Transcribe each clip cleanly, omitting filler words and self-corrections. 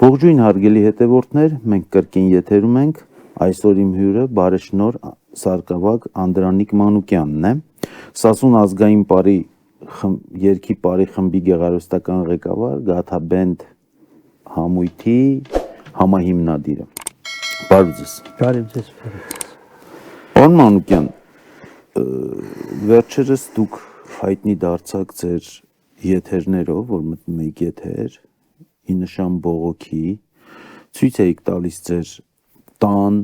Ողջույն հարգելի հետևորդներ, մենք կրկին եթերում ենք, այսօր իմ հյուրը բարեշնոր Սարգսակ Անդրանիկ Մանուկյանն է, Սասուն ազգային պարի երգի պարի խմբի գեղարվեստական ղեկավար, Գաթաբենդ համույթի համահիմնադիրը։ Բարև ձեզ։ Բարև ձեզ։ Պարոն Մանուկյան, վերջերս դուք հայտնի դարձաք ձեր եթերներով, որ մտնում եք եթեր, ի նշան բողոքի, ցույց էիք տալիս ձեր տան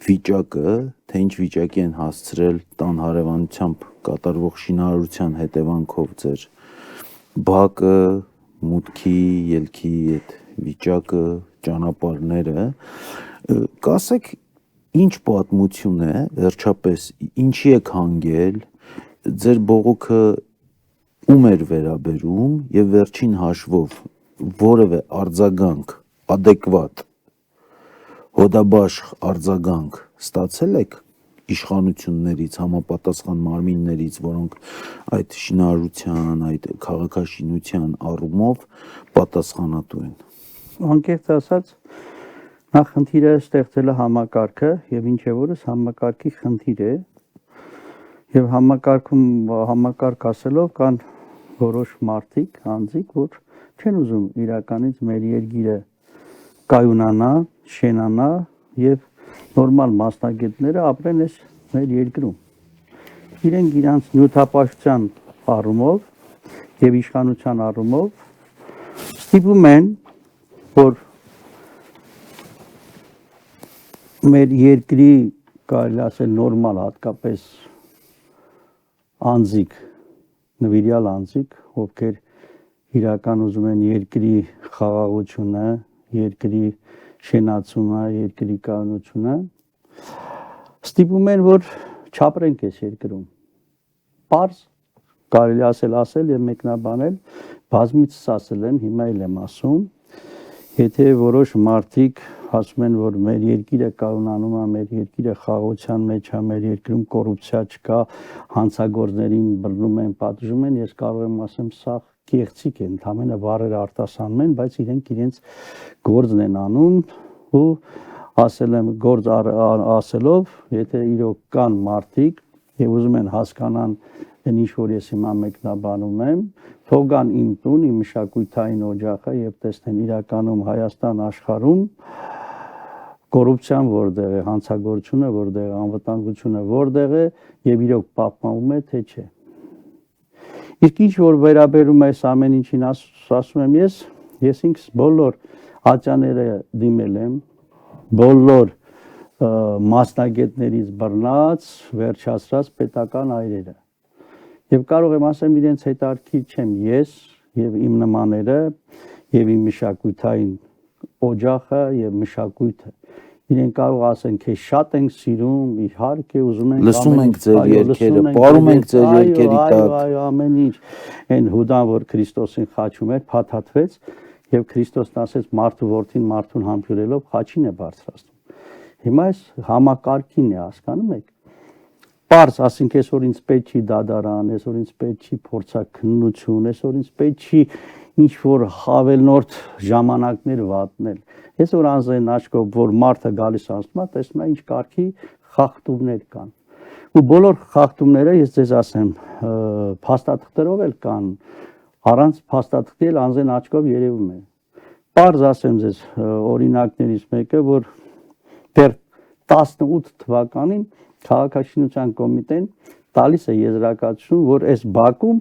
վիճակը, թե ինչ վիճակի են հասցրել տան հարևանությամբ կատարվող շինարարության հետևանքով ձեր բակը, մուտքի, ելքի այդ վիճակը, ճանապարհները, կասեք ինչ պատմություն է, վերջապես ինչի եք հանգել, ձեր բողոքը ում էր վերաբերում եւ վերջին հաշվով որևէ արձագանք adekvat հոդաբաշխ արձագանք ստացել եք իշխանություններից, համապատասխան մարմիններից, որոնք այդ շինարարության, այդ քաղաքաշինության առումով պատասխանատու են։ Անկեղծ ասած, նախ խնդիրը ստեղծել է համակարգը եւ ինչ է որս համակարգի խնդիր է եւ համակարգ ասելով կան որոշ մարդիկ, անձիկ, որ չեն ուզում իրականից մեր երկիրը կայունանա, շենանա եւ նորմալ մասնագետները ապրեն այս մեր երկրում։ Իրենք իրանց նյութապաշտության առումով եւ իշխանության առումով ստիպում են, որ մեր երկրի կարելի ասել նորմալ հատկապես անձիկ, նվիրյալ անձիկ, ովքեր իրական ուզում են երկրի խաղաղությունը, երկրի շենացումը, երկրի կայունությունը, ստիպում են, որ չապրենք այս երկրում։ Պարզ կարելի ասել եւ մեկնաբանել, բազմիցս ասել եմ, հիմա էլ եմ ասում, եթե որոշ մարդիկ ասում են, որ մեր երկիրը կայունանում է, մեր երկիրը խաղաղության մեջ է, մեր երկրում կոռուպցիա չկա, հանցագործներին բռնում են, պատժում են, ես կարող եմ ասեմ, սա կեղծիք է, ընդհանրապես բառերը արտասանում են, բայց իրենք իրենց գործն են անում ու ասել եմ գործ ասելով, եթե իրոք կան մարդիկ եւ ուզում են հասկանան այն ինչ որ ես հիմա մեկնաբանում եմ, թող գան իմ տուն, իմ մշակութային օջախը եւ տեսնեն իրականում Հայաստան աշխարհում կոռուպցիան որտեղ է, հանցագործությունը որտեղ է, անվտանգությունը որտեղ է եւ իրոք պահպանվում է թե չէ։ Իսկ ինչ որ վերաբերում է այս ամեն ինչին ասում եմ ես ինքս բոլոր ատյաները դիմել եմ, բոլոր մասնագետներից բռնած, վերջացրած պետական այրերը։ Եվ կարող եմ ասեմ իրենց հետարքի չեմ ես եւ իմ նմաները եւ իմ մշակութային օջախը եւ մշակույթը։ Իրեն կարող ասեն, քեզ շատ ենք սիրում, իհարկե ուզում ենք լսում ենք ձեր երգերը, պարում ենք ձեր երգերի տակ։ Այո, ամեն ինչ։ Այն Հուդան, որ Քրիստոսին խաչում էր, փաթաթվեց եւ Քրիստոսն ասեց մարդու որդին մարդուն համբուրելով խաչին է բարձրացնում։ Հիմա այս համակարգին է, հասկանում եք։ Պարզ, ասենք այսօր ինձ պետք չի դադարան, այսօր ինձ պետք չի փորձաքննություն, այսօր ինձ պետք չի ինչ որ հավելնորդ ժամանակներ վատնել։ Այսօր անձեն աչքով որ մարդը գալիս ասում է, տեսնում է ինչ կարգի խախտումներ կան։ Ու բոլոր խախտումները ես ձեզ ասեմ, փաստաթղթերով էլ կան, առանց փաստաթղթի էլ անձեն աչքով երևում է։ Պարզ ասեմ ձեզ օրինակներից մեկը, որ դեռ 18 թվականին քաղաքաշինության կոմիտեն տալիս է եզրակացություն, որ այս բակում,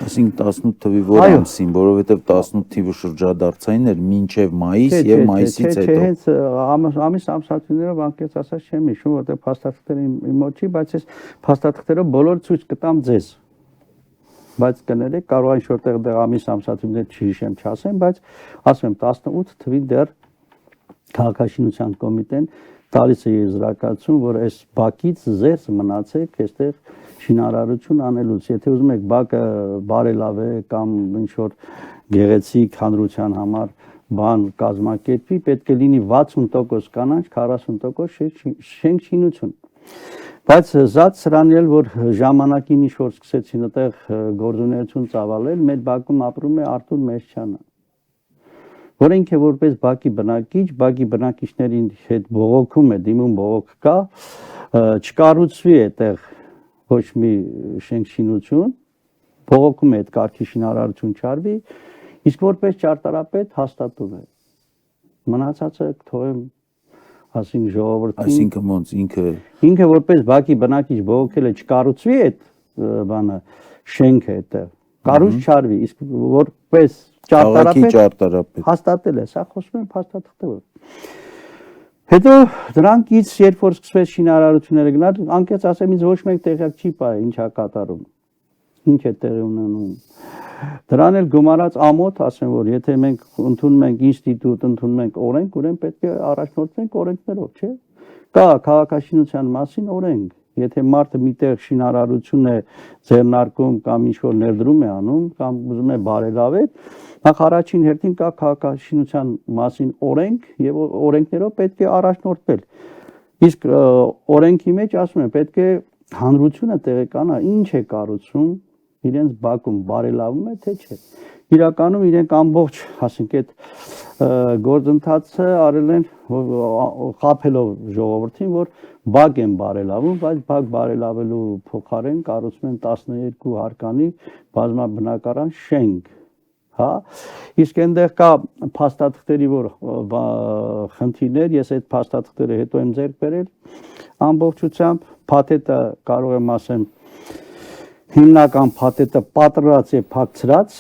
այսինքն 18 թվի որ ամսին, որովհետև 18 թիվը շրջադարձային էր մինչև մայիս եւ մայիսից հետո։ Չէ, հենց ամիս ամսաթիվներով անկեղծ ասած չեմ հիշում, որտեղ փաստաթղթերը իմ մոտ չի, բայց այս փաստաթղթերը բոլոր ցույց կտամ ձեզ։ Բայց կներեք, կարող այն շորտեղ դեղ ամիս ամսաթիվներ չհիշեմ, չասեմ, բայց ասում եմ 18 թվին դեռ քաղաքաշինության կոմիտեն տալիս է եզրակացություն, որ այս բակից զերծ մնացեք այստեղ շինարարություն անելուց։ Եթե ուզում եք բակը բարելավեք կամ ինչ որ գեղեցիկ հանրության համար բան կազմակերպի, պետք է լինի 60% կանաչ, 40% շենք շինություն։ Բայց զատ սրան էլ որ ժամանակին ինչ որ սկսեցին այդտեղ գործունեություն ծավալել, մեր բակում ապրում է Արթուր Մեսչյանը, որ ինքը որպես բակի բնակիչներին հետ բողոքում է, դիմում բողոք կա, չկառուցվի այդտեղ ոչ մի շինություն, բողոքում է այդ կարգի շինարարություն չարվի, իսկ որպես ճարտարապետ հաստատում է։ Մնացածը թողեմ ասենք ժողովրդին։ Այսինքն ոնց ինքը որպես բակի բնակիչ բողոքել է չկառուցվի այդ բանը շենքը այդտեղ։ Կառույց չարվի, իսկ որպես ճարտարապետ հաստատել է, սա խոսում եմ փաստաթղթերով։ Հետո դրանքից երբ որ սկսվեց շինարարությունները գնալ, անկեղծ ասեմ, ինձ ոչ մեկ տեղյակ չի պահել ինչ է կատարում։ Ինչ է տեղի ունենում։ Դրան էլ գումարած ամոթ ասեմ, որ եթե մենք ընդունում ենք ինստիտուտ, ընդունում ենք օրենք, ուրեմն պետք է առաջնորդվենք օրենքներով, չէ՞։ Կա քաղաքաշինության մասին օրենք։ Եթե մարդը միտեղ շինարարություն է ձեռնարկում կամ ինչ-որ ներդրում է անում, կամ ուզում է բարելավել, նախ առաջին հերթին կա քաղաքաշինության մասին օրենք եւ օրենքներով պետք է առաջնորդվել։ Իսկ օրենքի մեջ ասում են պետք է հանրությունը տեղեկանա ինչ է կառուցում իրենց բակում բարելավում է թե չէ։ Իրականում իրենք ամբողջ, ասենք, այդ գործընթացը արել են խաբելով ժողովրդին, որ բակ են բարելավում, բայց բակ բարելավելու փոխարեն կառուցում են 12 հարկանի բազմաբնակարան շենք, հա։ Իսկ այնտեղ կա փաստաթղթերի որ խնդիրներ, ես այդ փաստաթղթերը հետո եմ ձեռք բերել ամբողջությամբ, փաթեթը կարող եմ ասեմ հիմնական փաթեթը պատրված է փակցրած,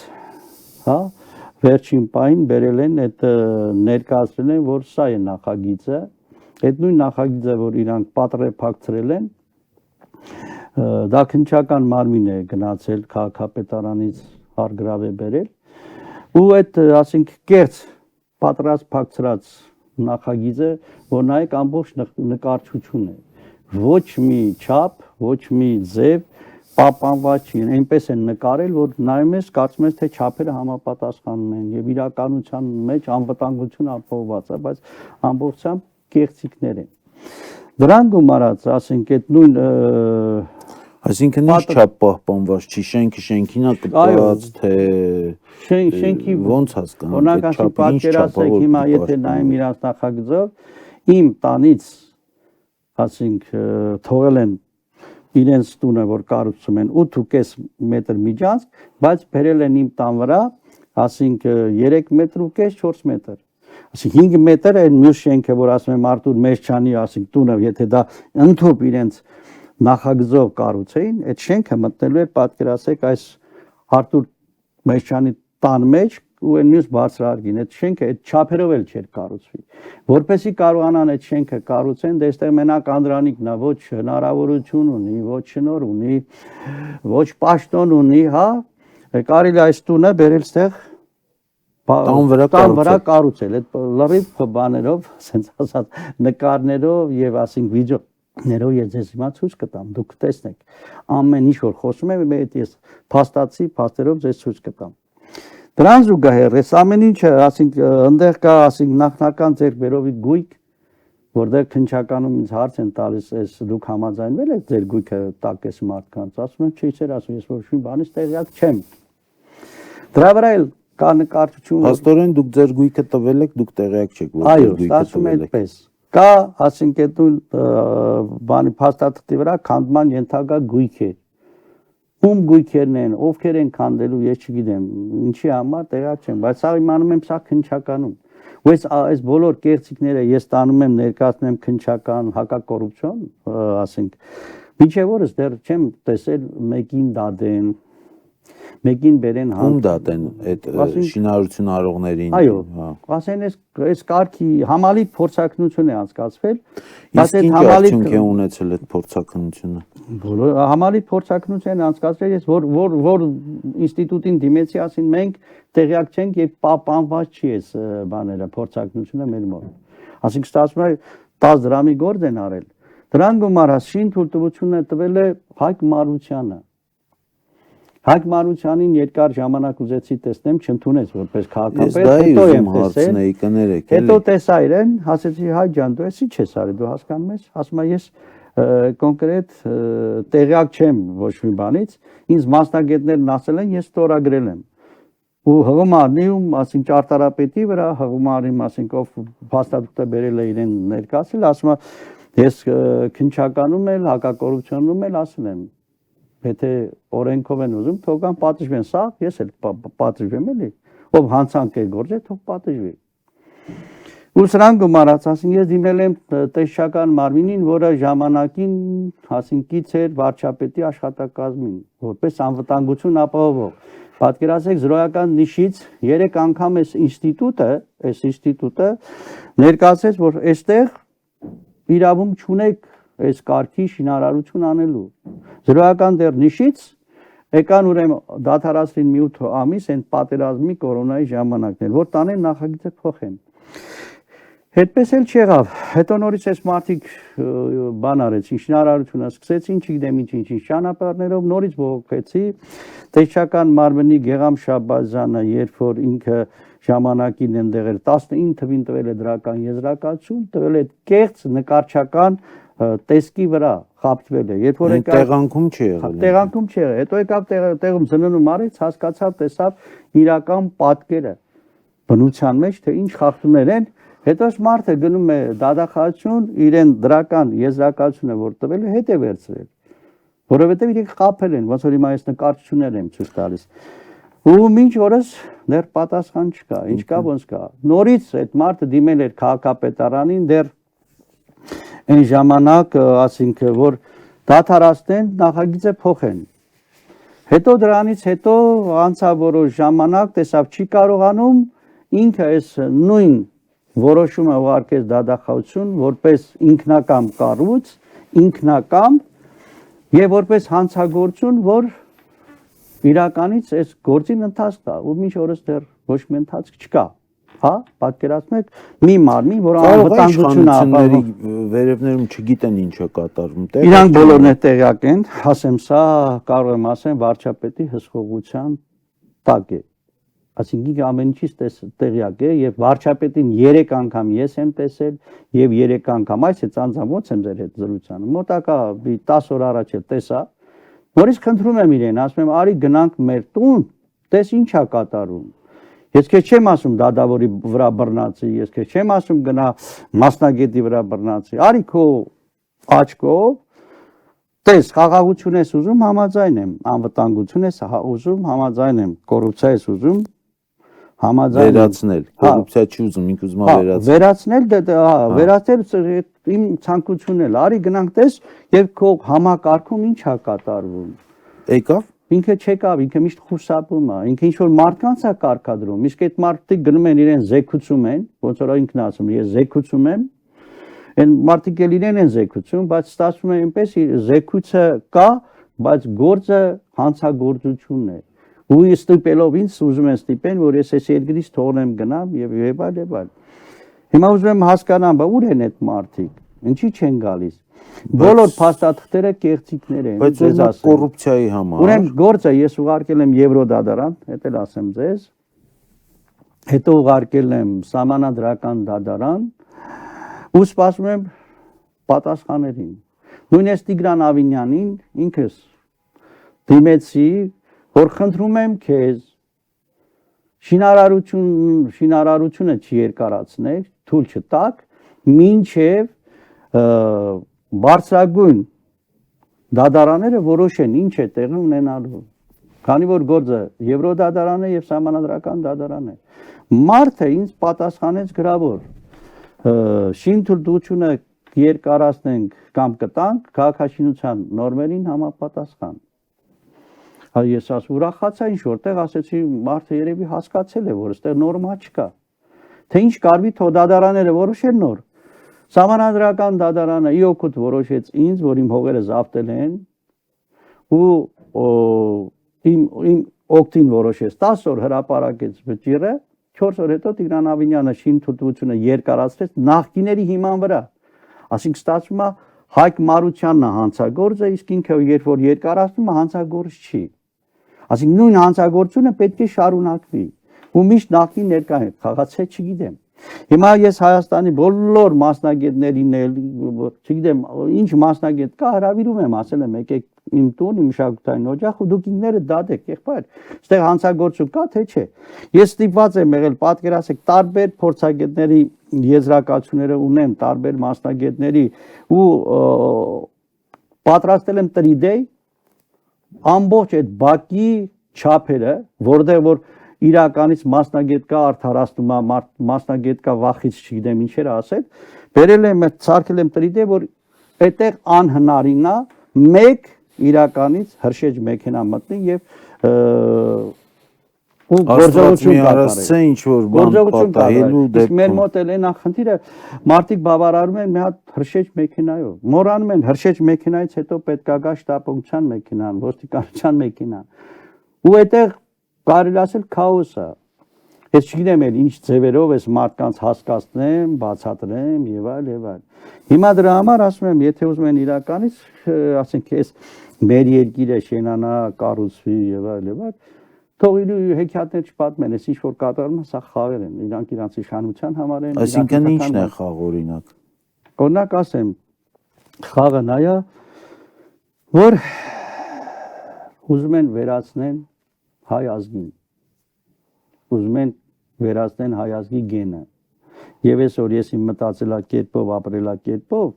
հա, վերջին պահին բերել են այդ ներկայացրել են, որ սա է նախագիծը, այդ նույն նախագիծը, որ իրանք պատրե փակցրել են, դա քննչական մարմին է գնացել քաղաքապետարանից հարգրավ է բերել, ու այդ, ասենք, կերծ պատրած փակցրած նախագիծը, որ նայեք ամբողջ նկարչություն է, ոչ մի չափ, ոչ մի ձև պահպանված չի, այնպես են նկարել, որ նայում ես, կարծում ես, թե չափերը համապատասխանում են եւ իրականության մեջ անվտանգություն ապահովված է, բայց ամբողջությամբ կեղծիքներ են։ Դրան գումարած, ասենք, այդ նույն այսինքն ինչ չափ պահպանված չի, շենքը շենքին է կպած, թե շենքի ոնց հասկանալ, օրինակ պատկերացրեք հիմա եթե նայեմ իրանց նախագծով, իմ տանից, ասենք, թողել են իրենց տունը, որ կառուցում են 8.5 մետր միջանցք, բայց բերել են իմ տան վրա, ասենք 3.5 մետր, 4 մետր։ Ասենք 5 մետր այն մյուս շենքը, որ ասում եմ Արտուր Մեշչյանի, ասենք տունը, եթե դա ընդհանուր իրենց նախագծով կառուցեին, այդ շենքը մտնելու էր, պատկերացրեք, այս Արտուր Մեշչյանի տան մեջ ու այն մյուս բարձրահարկին, այդ շենքը այդ չափերով էլ չէր կառուցվի։ Որպեսզի կարողանան այդ շենքը կառուցեն, դե այստեղ մենակ Անդրանիկն է, ոչ հնարավորություն ունի, ոչ շնոր ունի, ոչ պաշտոն ունի, հա, կարելի այս տունը բերել ստեղ տան վրա կառուցել, այդ լրիվ բաներով, ասենց ասած, նկարներով եւ ասենք վիդեոներով ես ձեզ հիմա ցույց կտամ, դուք տեսնեք։ Ամեն ինչ որ խոսում եմ, ես փաստացի, փաստերով ձեզ ցույց կտամ։ Դրան զուգահեռ այս ամեն ինչը, ասենք, այնտեղ կա, ասենք, նախնական ձեռքբերովի գույք, որտեղ քննչականում ինձ հարց են տալիս, այս դուք համաձայնվել եք ձեր գույքը տակես մարդկանց, ասում եմ, չի սեր, ասում ես, որ շուն բանից տեղյակ չեմ։ Դրա վրա էլ կա նկարչություն։ Փաստորեն դուք ձեր գույքը տվել եք, դուք տեղյակ չեք, որ ձեր գույքը տվել եք։ Այո, կա, ասենք, այդ բանի փաստաթղթի վրա քանդման ենթակա գույքեր։ Ում գույքերն են, ովքեր են քանդելու, ես չգիտեմ, ինչի համար տեղյակ չեմ, բայց սա իմանում եմ սա քննչականում։ Ու այս բոլոր կեղծիքները ես տանում եմ ներկայացնում եմ քննչական հակակոռուպցիոն, ասենք, մինչև օրս դեռ չեմ տեսել մեկին դատեն, մեկին բերեն ում դատեն այդ շինարարություն արողներին։ Այո, ասեն այս կարգի համալի փորձակնություն է անցկացվել, բայց այդ համալի արդյունք է ունեցել այդ փորձակնությունը։ Բոլոր համալի փորձակնություն անցկացրել ես, որ ինստիտուտին դիմեցի, ասին մենք տեղյակ չենք եւ պահպանված չի այս բաները, փորձակնությունը մեր մոտ։ Ասենք ստացվում է 10 դրամի գործ են արել։ Դրան գումարած շին թույլտվությունը տվել է Հայկ Մարությանը։ Հայկ Մարությանին երկար ժամանակ ուզեցի տեսնեմ, չընդունեց որպես քաղաքապետ, հետո եմ տեսել։ Հետո տեսա իրեն, ասեցի Հայ ջան, դու էսի չես արի, դու հասկանում ես, ասում եմ ես կոնկրետ տեղյակ չեմ ոչ մի բանից, ինձ մասնագետներն ասել են, ես ստորագրել եմ։ ու հղումարնի ու ասին ճարտարապետի վրա հղումարի ասենք ով փաստաթուղթը բերել է իրեն ներկայացրել ասում է ես քննչականում էլ հակակոռուպցիոնում էլ ասում եմ եթե օրենքով են ուզում թող կան պատժվեն սա ես էլ պատժվեմ էլի ով հանցանք է գործել թող պատժվի ու սրան գումարած ասին ես դիմել եմ տեսչական մարմինին որը ժամանակին ասին կից էր վարչապետի աշխատակազմին որպես անվտանգություն ապահովող պատկերացրեք զրոյական նիշից 3 անգամ այս ինստիտուտը ներկայացրեց որ այստեղ իրավունք չունեք այս կարգի շինարարություն անելու զրոյական դեռ նիշից եկան ուրեմն դադարացրին մի 8 ամիս այն պատերազմի կորոնայի ժամանակն էր որ տանեն նախագիծը փոխեն Հետպես էլ չեղավ, հետո նորից այս մարդիկ բան արեցին, շինարարությունը սկսեցին, չգիտեմ ինչ ճանապարհներով նորից բողոքեցի, տեսչական մարմնի Գեգամ Շաբազյանը, երբ որ ինքը ժամանակին ընդեղել 19 թվին տվել է դրական եզրակացություն, տվել է կեղծ նկարչական տեսքի վրա խապտվել է, երբ որ եկավ տեղանքում չի եղել։ Տեղանքում չի եղել, հետո եկավ տեղում ծննում արեց, հասկացավ, տեսավ իրական պատկերը բնության մեջ, թե ինչ խախտումներ են Հետո մարդը գնում է դադախազություն, իրեն դրական եզրակացությունը որ տվել է, հետ է վերցրել։ Որովհետև իրենք խաբել են, ոնց որ հիմա այս նկարչություններ եմ ցույց տալիս։ Ու մինչ օրս դեռ պատասխան չկա, ինչ կա, ոնց կա։ Նորից այդ մարդը դիմել էր քաղաքապետարանին, դեռ այն ժամանակ, ասինքն որ դադարացնեն, նախագիծը փոխեն։ Հետո դրանից հետո անցավ որոշ ժամանակ, տեսավ չի կարողանում, ինքը այս նույն որոշումը ուղարկեց դադախազություն որպես ինքնակամ կառույց, ինքնակամ եւ որպես հանցագործություն, որ իրականից այս գործին ընթացք կա ու մինչ օրս դեռ ոչ մի ընթացք չկա։ Հա, պատկերացնում եք մի մարմին, որ անվտանգություն ապահովում վերևներում չգիտեն ինչ է կատարվում։ Իրանք բոլորն է տեղյակ են, ասեմ սա կարող եմ ասեմ վարչապետի հսկողության տակ է։ Այսինքն ամեն ինչից տեղյակ է եւ վարչապետին 3 անգամ ես եմ տեսել եւ 3 անգամ այս է ծանծամ ոնց եմ ձեր հետ զրուցանը մոտակա 10 օր առաջ էլ տեսա նորից խնդրում եմ իրեն ասում եմ արի գնանք մեր տուն տես ինչ է կատարում ես քեզ չեմ ասում դադավորի վրա բռնացի ես քեզ չեմ ասում գնա մասնագետի վրա բռնացի արի քո աչքով տես խաղաղություն ես ուզում համաձայն եմ անվտանգություն ես ուզում համաձայն եմ կոռուպցիա ես ուզում վերացնել կոռուպցիա չի ուզում ինք ուզում է վերացնել վերացնել իմ ցանկությունն էլ արի գնանք տես եւ քո համակարգում ինչ է կատարվում եկավ ինքը չեկավ ինքը միշտ խուսափում է ինքը ինչ որ մարդկանց է կարգադրում իսկ այդ մարդիկ գնում են իրեն զեկուցում են ոնց որ ինքն ասում ես զեկուցում եմ այն մարդիկ էլ իրեն են զեկուցում բայց ստացվում է այնպես զեկուցը կա բայց գործը հանցագործությունն է ու ստիպելով ինձ ուզում են ստիպեն որ ես այս երկրից թողնեմ գնամ եւ այլ հիմա ուզում եմ հասկանամ բա ուր են այդ մարդիկ ինչի չեն գալիս բոլոր փաստաթղթերը կեղծիքներ են բայց ձեզ ասեմ կոռուպցիայի համար ուրեմն գործը ես ուղարկել եմ Եվրոդադարան դա էլ ասեմ ձեզ հետո ուղարկել եմ Սահմանադրական դատարան ու սպասում եմ պատասխաններին նույնիսկ Տիգրան Ավինյանին ինքս դիմեցի որ խնդրում եմ քեզ շինարարությունը չերկարացնեք թույլ չտաք մինչև բարձրագույն դատարանները որոշեն ինչ է տեղի ունենալու քանի որ գործը Եվրոդատարան է եւ Սահմանադրական դատարան է մարդը ինձ պատասխանեց գրավոր շինթույլտվությունը երկարացնենք կամ կտանք քաղաքաշինության նորմերին համապատասխան Ես ուրախացա ինչ որտեղ ասեցի մարդը երևի հասկացել է որ այստեղ նորմա չկա թե ինչ կարվի թող դատարանները որոշեն նոր Սահմանադրական դատարանը իօքուտ որոշեց ինձ որ իմ հողերը զավթել են ու իմ օգտին որոշեց 10 օր հրապարակեց վճիռը 4 օր հետո Տիգրան Ավինյանը շինթույլտվությունը երկարացրեց նախկիների հիման վրա ասինքն ստացվում է Հայկ Մարությանն է հանցագործը իսկ ինքը երբ որ երկարացնում է հանցագործ չի Այսինքն նույն հանցագործությունը պետք է շարունակվի ու միշտ նախին ներկա է խաղացե չգիտեմ Հիմա ես Հայաստանի բոլոր մասնագետներին էլ, չգիտեմ, ինչ մասնագետ կա, հրավիրում եմ, ասել եմ, եկեք իմ տուն, իմ մշակութային օջախ ու դուք ինքներդ դատեք, եղբայր, այստեղ հանցագործություն կա, թե չէ։ Ես ստիպված եմ եղել, պատկերացեք, տարբեր փորձագետների եզրակացությունները ունեմ, տարբեր մասնագետների ու պատրաստել եմ 3D ամբողջ այդ բակի չափերը, որտեղ որ իրականից մասնագետ կա արդարացնում, մասնագետ կա վախից չգիտեմ ինչեր ասել, բերել եմ, ցարկել եմ 3D, որ այդտեղ անհնարին է մեկ իրականից հրշեջ մեքենա մտնի եւ ու գործողություն կատարել։ Ինչ որ բան պատահելու դեպքում մեր մոտ էլ այն խնդիրը մարդիկ բավարարում են մի հատ հրշեջ մեքենայով։ Մոռանում են հրշեջ մեքենայից հետո պետք է գա շտապողության մեքենան, ոստիկանության մեքենան։ Ու այդտեղ կարելի ասել քաոս է։ Ես չգիտեմ էլ ինչ ձևերով էս մարդկանց հասկացնեմ, բացատրեմ եւ այլ եւ այլ։ Հիմա դրա համար ասում եմ, եթե ուզում են իրականից, ասենք էս մեր երկիրը շենանա, կառուցվի եւ այլ եւ այլ, թող իրու հեքիաթներ չպատմեն, էս ինչ որ կատարում է, սա խաղեր են, իրանք իրանց իշխանության համար են։ Այսինքն ի՞նչն է խաղ օրինակ։ Օրինակ ասեմ, խաղը նա է, որ ուզում են վերացնեն հայ ազգին, ուզում են վերացնեն հայ ազգի գենը։ Եվ այսօր ես իմ մտածելակերպով, ապրելակերպով,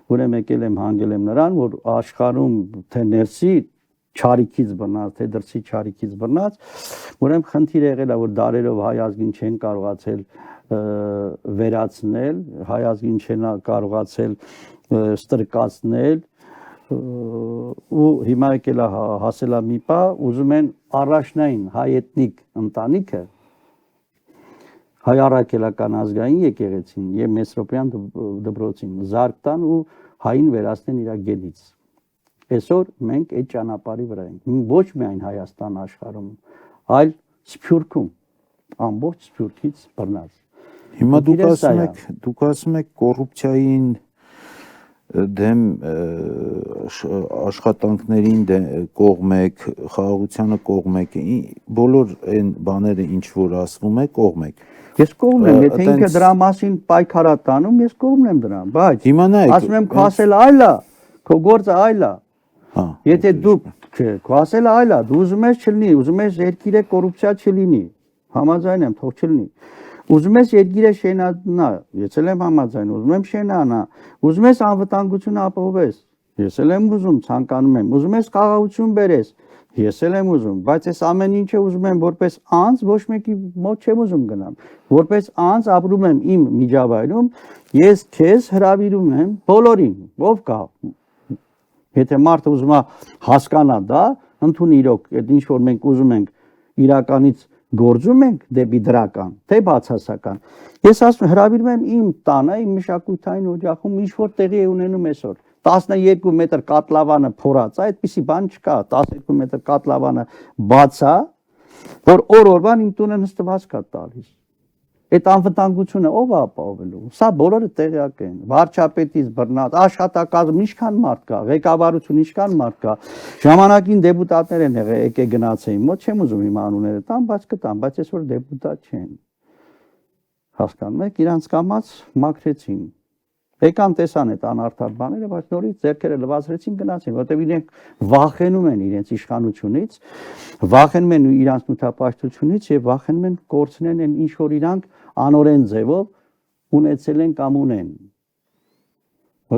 ուրեմն եկել եմ հանգել եմ նրան, որ աշխարհում թե ներսի չարիքից բռնած, թե դրսի չարիքից բռնած, ուրեմն խնդիր եղել է, որ դարերով հայ ազգին չեն կարողացել վերացնել, հայ ազգին չեն կարողացել ստրկացնել, ու հիմա եկել է հասել է մի պահ, ուզում են առաջնային հայ էթնիկ ընտանիքը, հայ առաքելական ազգային եկեղեցին եւ Մեսրոպյան դպրոցին զարգ տան ու հային վերացնեն իր գենից։ Այսօր մենք այդ ճանապարհի վրա ենք, ոչ միայն Հայաստան աշխարհում, այլ Սփյուռքում, ամբողջ Սփյուռքից բռնած։ Հիմա դուք ասում եք կոռուպցիային դեմ աշխատանքներին կողմ եք, խաղաղությանը կողմ եք, բոլոր այն բաները ինչ որ ասվում է կողմ եք։ Ես կողմ եմ, եթե ինքը դրա մասին պայքար է տանում, ես կողմ եմ դրան, բայց հիմա նայեք, ասում եմ քո ասելը այլ է, քո գործը այլ է։ Եթե դուք քո ասելը այլ է, դու ուզում ես չլինի, ուզում ես երկիրը կոռուպցիա չլինի, համաձայն եմ, թող չլինի։ Ուզում ես երկիրը շենանա, ես էլ եմ համաձայն, ուզում եմ շենանա, ուզում ես անվտանգություն ապահովես, ես էլ եմ ուզում, ցանկանում եմ, ուզում ես խաղաղություն բերես, ես էլ եմ ուզում, բայց այս ամեն ինչը ուզում եմ որպես անձ, ոչ մեկի մոտ չեմ ուզում գնամ, որպես անձ ապրում եմ իմ միջավայրում, ես քեզ հրավիրում եմ բոլորին, ով կա։ Եթե մարդը ուզում է հասկանա դա, ընդունի իրոք, այդ ինչ որ մենք ուզում ենք իրականից գործում ենք դեպի դրական, թե բացասական։ Ես ասում հրավիրում եմ իմ տանը, իմ մշակութային օջախում ինչ որ տեղի է ունենում այսօր։ 12 մետր կատլավանը փորած է, այդպիսի բան չկա, 12 մետր կատլավանը բաց է, որ օրվան իմ տունը նստված կա տալիս։ Այդ անվտանգությունը ով է ապահովելու։ Սա բոլորը տեղյակ են։ Վարչապետից բռնած, աշխատակազմ ինչքան մարդ կա, ղեկավարություն ինչքան մարդ կա։ Ժամանակին դեպուտատներ են եկել գնացեին, մոտ չեմ ուզում իմ անունները տամ, բայց կտամ, բայց այսօր դեպուտատ չեն։ Հասկանում եք, իրանց կամած մաքրեցին։ Եկան տեսան այդ անարդար բաները, բայց նորից ձեռքերը լվացրեցին գնացին, որտեղ իրենք վախենում են իրենց իշխանությունից, վախենում են իրանց նյութապաշտությունից եւ վախենում են կորցնեն այն ինչ որ իրանք անօրեն ձևով ունեցել են կամ ունեն։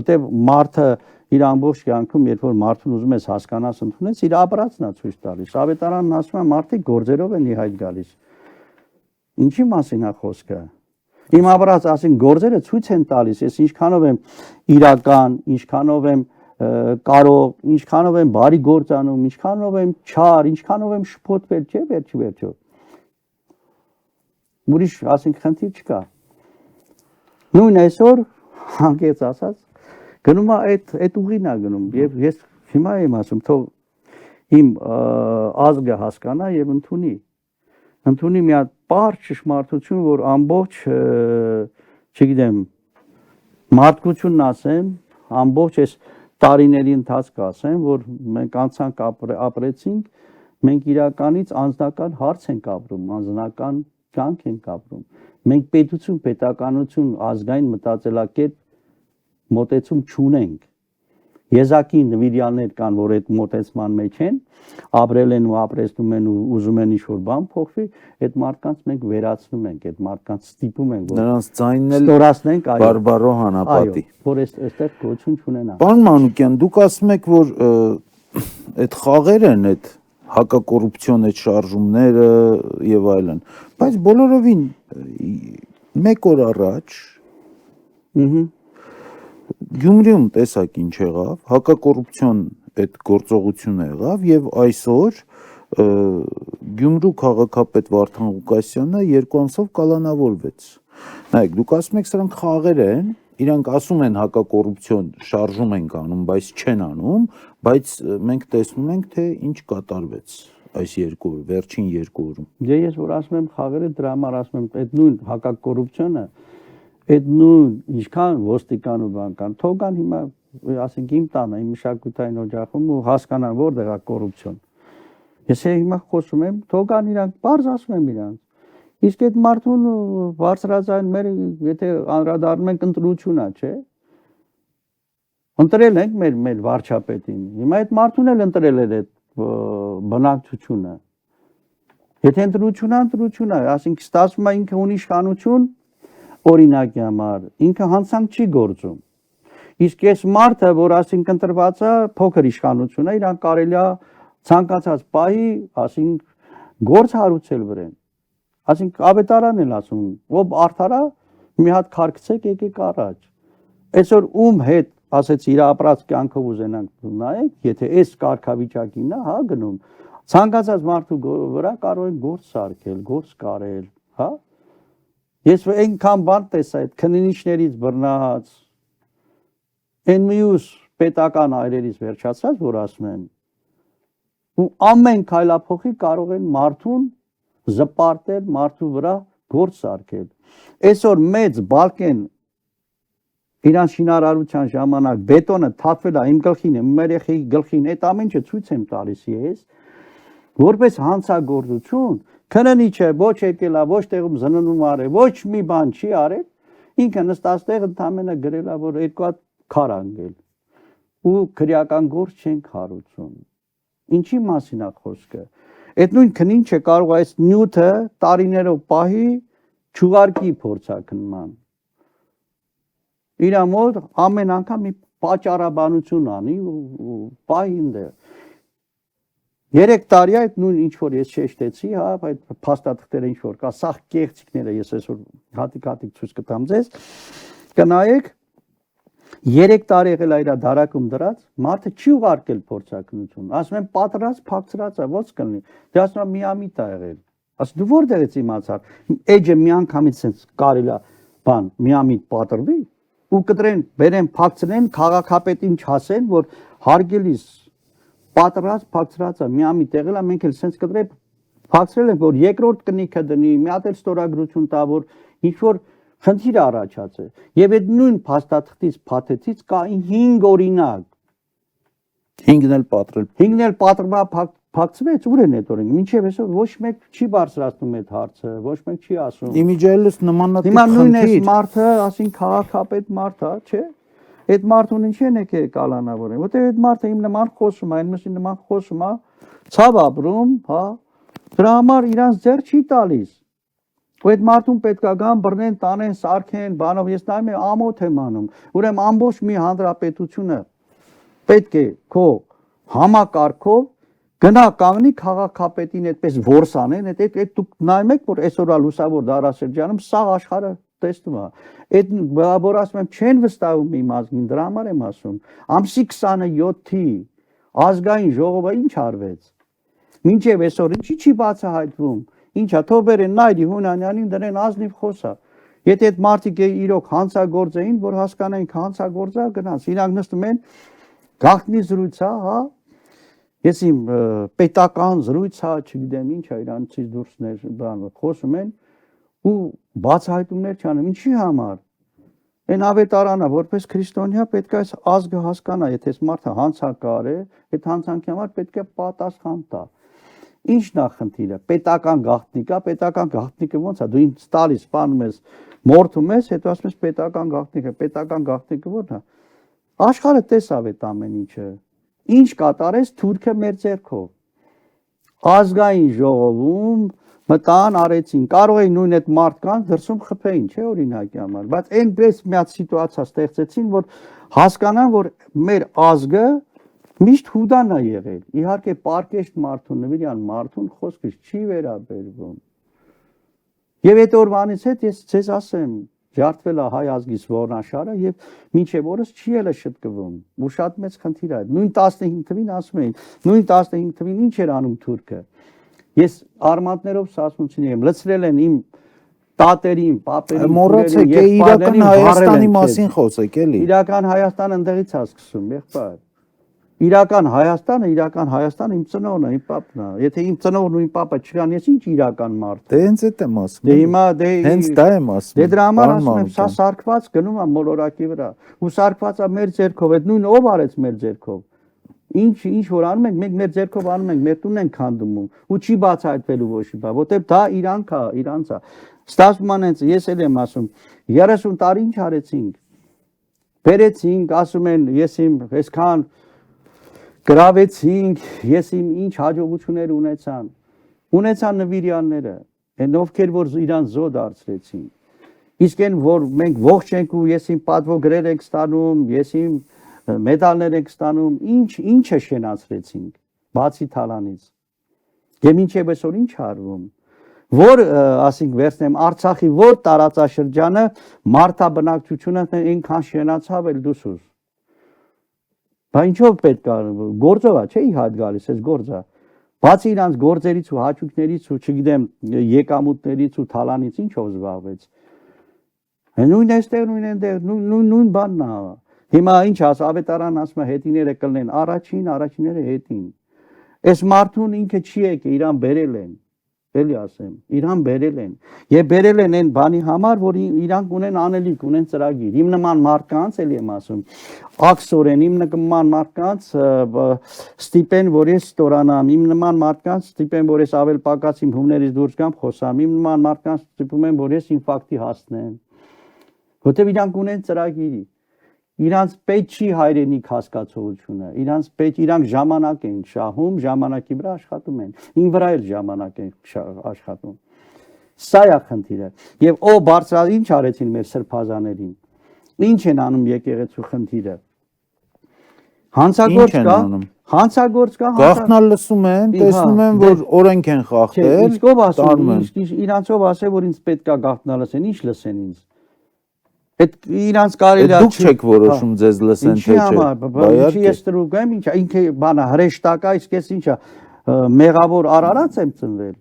Որտեղ մարդը իր ամբողջ կյանքում, երբ որ մարդուն ուզում ես հասկանաս ընդունես, իր ապրածն է ցույց տալիս։ Ավետարանն ասում է մարդիկ գործերով են իհայտ գալիս։ Ինչի մասին է խոսքը։ Իմ ապրած ասին գործերը ցույց են տալիս, ես ինչքանով եմ իրական, ինչքանով եմ կարող, ինչքանով եմ բարի գործ անում, ինչքանով եմ չար, ինչքանով եմ շփոթվել, չէ՞ վերջի։ Ուրիշ ասենք խնդիր չկա։ Նույն այսօր հանգեց ասած գնում է այդ ուղին է գնում եւ ես հիմա եմ ասում թող իմ ազգը հասկանա եւ ընդունի մի հատ պարզ ճշմարտություն, որ ամբողջ, չգիտեմ, մարդկությունն ասեմ, ամբողջ այս տարիների ընթացքը ասեմ, որ մենք անցանք ապրեցինք, մենք իրականից անձնական հարց ենք ապրում, անձնական կյանք ենք ապրում։ Մենք պետություն, պետականություն, ազգային մտածելակերպ մոտեցում չունենք։ Եզակի նվիրյալներ կան, որ այդ մոտեցման մեջ են, ապրել են ու ապրեցնում են ու ուզում են ինչ-որ բան փոխվի, այդ մարդկանց մենք վերացնում ենք, այդ մարդկանց ստիպում ենք, որ նրանց ձայնն էլ ստորացնենք, այո, բարբարո հանապատի։ որ այստեղ գոյություն չունենա։ Պարոն Մանուկյան, դուք ասում եք, որ այդ խաղերը են, այդ հակակոռուպցիոն այդ շարժումները եւ այլն, բայց բոլորովին մեկ օր առաջ Գյումրիում տեսակ ինչ եղավ, հակակոռուպցիոն այդ գործողությունը եղավ եւ այսօր Գյումրու քաղաքապետ Վարդան Ղուկասյանը 2 ամսով կալանավորվեց։ Նայեք, դուք ասում եք սրանք խաղեր են, իրանք ասում են հակակոռուպցիոն շարժում ենք անում, բայց չեն անում, բայց մենք տեսնում ենք, թե ինչ կատարվեց այս 2 օր, վերջին 2 օրում։ Դե ես որ ասում եմ խաղերը, դրա համար ասում եմ, այդ նույն հակակոռուպցիոնը, այդ նույն ինչքան ոստիկան ու բան կան, թողան հիմա ասենք իմ տանը, իմ մշակութային օջախում ու հասկանան որտեղ է կոռուպցիոն։ Ես հիմա խոսում եմ, թողան իրանք, բարձ ասում եմ իրանք։ Իսկ այդ մարդուն բարձրաձայն մեր եթե անդրադառնում ենք ընտրությունա, չէ՞։ Ընտրել ենք մեր վարչապետին։ Հիմա այդ մարդուն էլ ընտրել էր այդ բնակչությունը։ Եթե ընտրությունա, ասենք ստացվում է ինքը ունի իշխանություն, օրինակի համար, ինքը հանցանք չի գործում։ Իսկ այս մարդը, որ ասենք ընտրված է, փոքր իշխանություն է, իրան կարելի է ցանկացած պահի, ասենք գործ հարուցել վրան։ Ասենք ավետարան են ասում, ով արդարա մի հատ քարկցեք եկեք առաջ։ Այսօր ում հետ, ասեց իր ապրած կյանքով ուզենանք նայեք, եթե այս կարգավիճակին է, հա գնում, ցանկացած մարդու վրա կարող են գործ սարքել, գործ կարել, հա։ Ես այնքան բան տեսա այդ քննիչներից բռնած, այն մյուս պետական այրերից վերջացած, որ ասում են, ու ամեն քայլափոխի կարող են մարդուն զպարտել, մարդու վրա գործ սարքել։ Այսօր մեծ բալկեն իրանց շինարարության ժամանակ բետոնը թափվել է իմ գլխին, իմ երեխայի գլխին, այդ ամեն ինչը ցույց եմ տալիս ես, որպես հանցագործություն, քննիչը ոչ եկել է, ոչ տեղում զննում արել, ոչ մի բան չի արել, ինքը նստած տեղ ընդամենը գրել է, որ 2 հատ քար անգել ու քրեական գործ չենք հարուցում։ Ինչի մասին է խոսքը։ Այդ նույն քննիչը կարող է այս նյութը տարիներով պահի չուղարկի փորձաքննման։ Իր մոտ ամեն անգամ մի պատճառաբանություն անի ու պահի ինձ 3 տարի այդ նույն ինչ որ ես շեշտեցի, հա, այդ փաստաթղթերը ինչ որ կա, սաղ կեղծիքները ես այսօր հատիկ ցույց կտամ ձեզ։ Կնայեք 3 տարի եղել է իր դարակում դրած, մարդը չի ուղարկել փորձաքննություն։ Ասում են պատրած, փակցրած է, ո՞նց կլինի։ Դե ասում եմ միամիտ է եղել։ Ասում դու որտեղից իմացար։ Էջը միանգամից sense կարելի է բան միամիտ պատրվի ու կտրեն, բերեն, փակցնեն, քաղաքապետին չասեն, որ հարգելիս պատրած, փակցրած է, միամիտ եղել է, մենք էլ sense կտրել, փակցրել ենք, որ երկրորդ կնիքը դնի, մի հատ էլ ստորագրություն տա, որ ինչ որ խնդիր առաջացել եւ այդ նույն փաստաթղթից փաթեթից կա 5 օրինակ 5-ն էլ պատրել 5-ն էլ պատրվա փակցվեց ուր են այդ օրենք մինչեւ այսօր ոչ մեկ չի բարձրացնում այդ հարցը ոչ մեկ չի ասում իմիջայլս նմանատիպ հիմա նույն այս մարդը ասին քաղաքապետ մարդ է չէ այդ մարդուն ինչ են եկել կալանավորեն որտեղ այդ մարդը իմ նման խոսում է այն մսի նման խոսում է ցավ ապրում հա դրա համար իրանց ձեռ չի տալիս ու այդ մարդուն պետքա գան բռնեն, տանեն, սարքեն, բանով ես նայում եմ ամոթ եմ անում։ Ուրեմն ամբողջ մի հանրապետությունը պետք է քո համակարգով գնա կանգնի քաղաքապետին այդպես որսանեն, այդ դուք նայում եք որ այսօրվա լուսավոր դարաշրջանում սաղ աշխարհը տեսնում է։ Այդ որ ասում եմ չեն վստահում իմ ազգին, դրա համար եմ ասում։ Ամսի 27-ի ազգային ժողովը ինչ արվեց։ Մինչև այսօր ինչի չի բացահայտվում։ Ինչա թող բերեն Նայրի Հունանյանին դրեն ազնիվ խոսա։ Եթե այդ մարդիկ իրոք հանցագործ էին, որ հասկանային հանցագործա գնաց, իրանք նստում են գաղտնի զրույցա, հա։ Ես իմ պետական զրույցա, չգիտեմ ինչա իրանցից դուրսներ բան խոսում են ու բացահայտումներ չանում, ինչի համար։ Այն ավետարանը որպես քրիստոնյա պետք է այս ազգը հասկանա, եթե այս մարդը հանցակար է, այդ հանցանքի համար պետք է պատասխան տա։ Ինչն է խնդիրը։ Պետական գաղտնիք է, պետական գաղտնիքը ո՞նց է։ Դու ինձ տալիս, սպանում ես, մորթում ես, հետո ասում ես պետական գաղտնիքը, պետական գաղտնիքը ո՞րն է։ Աշխարհը տեսավ այդ ամեն ինչը։ Ինչ կատարեց Թուրքը մեր ձեռքով։ Ազգային ժողովում մտան արեցին, կարող էին նույն այդ մարդկանց դրսում խփեին, չէ՞ օրինակի համար, բայց այնպես մի հատ սիտուացիա ստեղծեցին, որ հասկանան, որ մեր ազգը միշտ հուդան է եղել։ Իհարկե պարկեշտ մարդուն, նվիրյան մարդուն խոսքից չի վերաբերվում։ Եվ այդ օրվանից հետ ես ձեզ ասեմ, ջարդվել է հայ ազգի զորնաշարը եւ մինչեւ օրս չի ելը շտկվում։ Ու շատ մեծ խնդիր է։ Նույն 15 թվին ասում էին, նույն 15 թվին ինչ էր անում Թուրքը։ Ես արմատներով սասունցին եմ, լցրել են իմ տատերին, պապերին, մոռացեք, իրական Հայաստանի մասին խոսեք, էլի։ Իրական Հայաստանը ընդեղից է սկսում, եղբայր։ Իրական Հայաստանը իմ ծնողն է, իմ պապն է։ Եթե իմ ծնողն ու իմ պապը չկան, ես ինչ իրական մարդ եմ։ Դե հենց այդ եմ ասում։ Դե հիմա հենց դա եմ ասում։ Դե դրա համար ասում եմ, սա սարկված գնում է մոլորակի վրա։ Ու սարկվածը մեր ձեռքով, այդ նույն ով արեց մեր ձեռքով։ Ինչ որ անում ենք, մենք մեր ձեռքով անում ենք, մեր տունն ենք քանդում ու չի բացահայտվելու ոչ մի բան, որտեղ դա իրանք է, իրանց է։ Ստացվում է հենց ես էլ եմ ասում, 30 տարի ինչ արեցինք։ Բերեցինք, ասում են, ես իմ այսքան գրավեցինք, ես իմ ինչ հաջողություններ ունեցան նվիրյանները, այն ովքեր որ իրան զո դարձրեցին։ Իսկ այն որ մենք ողջ ենք ու ես իմ պատվոգրեր ենք ստանում, ես իմ մեդալներ ենք ստանում, ինչը շենացրեցինք, բացի թալանից։ Եվ մինչև այսօր ինչ արվում։ Որ ասենք վերցնեմ Արցախի որ տարածաշրջանը մարդաբնակչությունը այնքան շենացավ էլ դուսուս։ Բա ինչով պետք է գործով է, չէ՞ իհատ գալիս այս գործը։ Բացի իրանց գործերից ու հաճույքներից ու չգիտեմ եկամուտներից ու թալանից ինչով զբաղվեց։ Նույն այստեղ նույն այնտեղ նույն բանն է։ Հիմա ինչ ասա ավետարան ասում է հետիները կլնեն առաջինները հետին։ Այս մարդուն ինքը չի եկել, իրան բերել են։ Էլի ասեմ, իրան բերել են։ Եվ բերել են այն բանի համար, որ իրանք ունեն անելիք, ունեն ծրագիր։ Իմ նման մարդկանց, էլի եմ ասում, աքսորեն, իմ նման մարդկանց ստիպեն, որ ես ստորանամ, իմ նման մարդկանց ստիպեն, որ ես ավել պակաս իմ հումներից դուրս գամ խոսամ, իմ նման մարդկանց ստիպում են, որ ես ինֆարկտի հասնեմ։ Որտեւ իրանք ունեն ծրագիր։ Իրանց պետք չի հայրենիք հասկացողությունը, իրանք ժամանակ են շահում, ժամանակի վրա աշխատում են, ին վրա էլ ժամանակ են աշխատում։ Սա է խնդիրը։ Եվ ո բարձր ինչ արեցին մեր սրբազաներին։ Ինչ են անում եկեղեցու խնդիրը։ Հանցագործ կա, գաղտնալ լսում են, տեսնում են, որ օրենք են խախտել, իսկ ով ասում, իրանցով ասե, որ ինձ պետք է գաղտնալ լսեն, ինչ լսեն ինձ։ Այդ իրանց կարելի է դուք չեք որոշում ձեզ լսեն թե չէ։ Ինչի ես տրուկ եմ, ինչա ինքը բանա հրեշտակա, իսկ ես ինչա մեղավոր Արարած եմ ծնվել։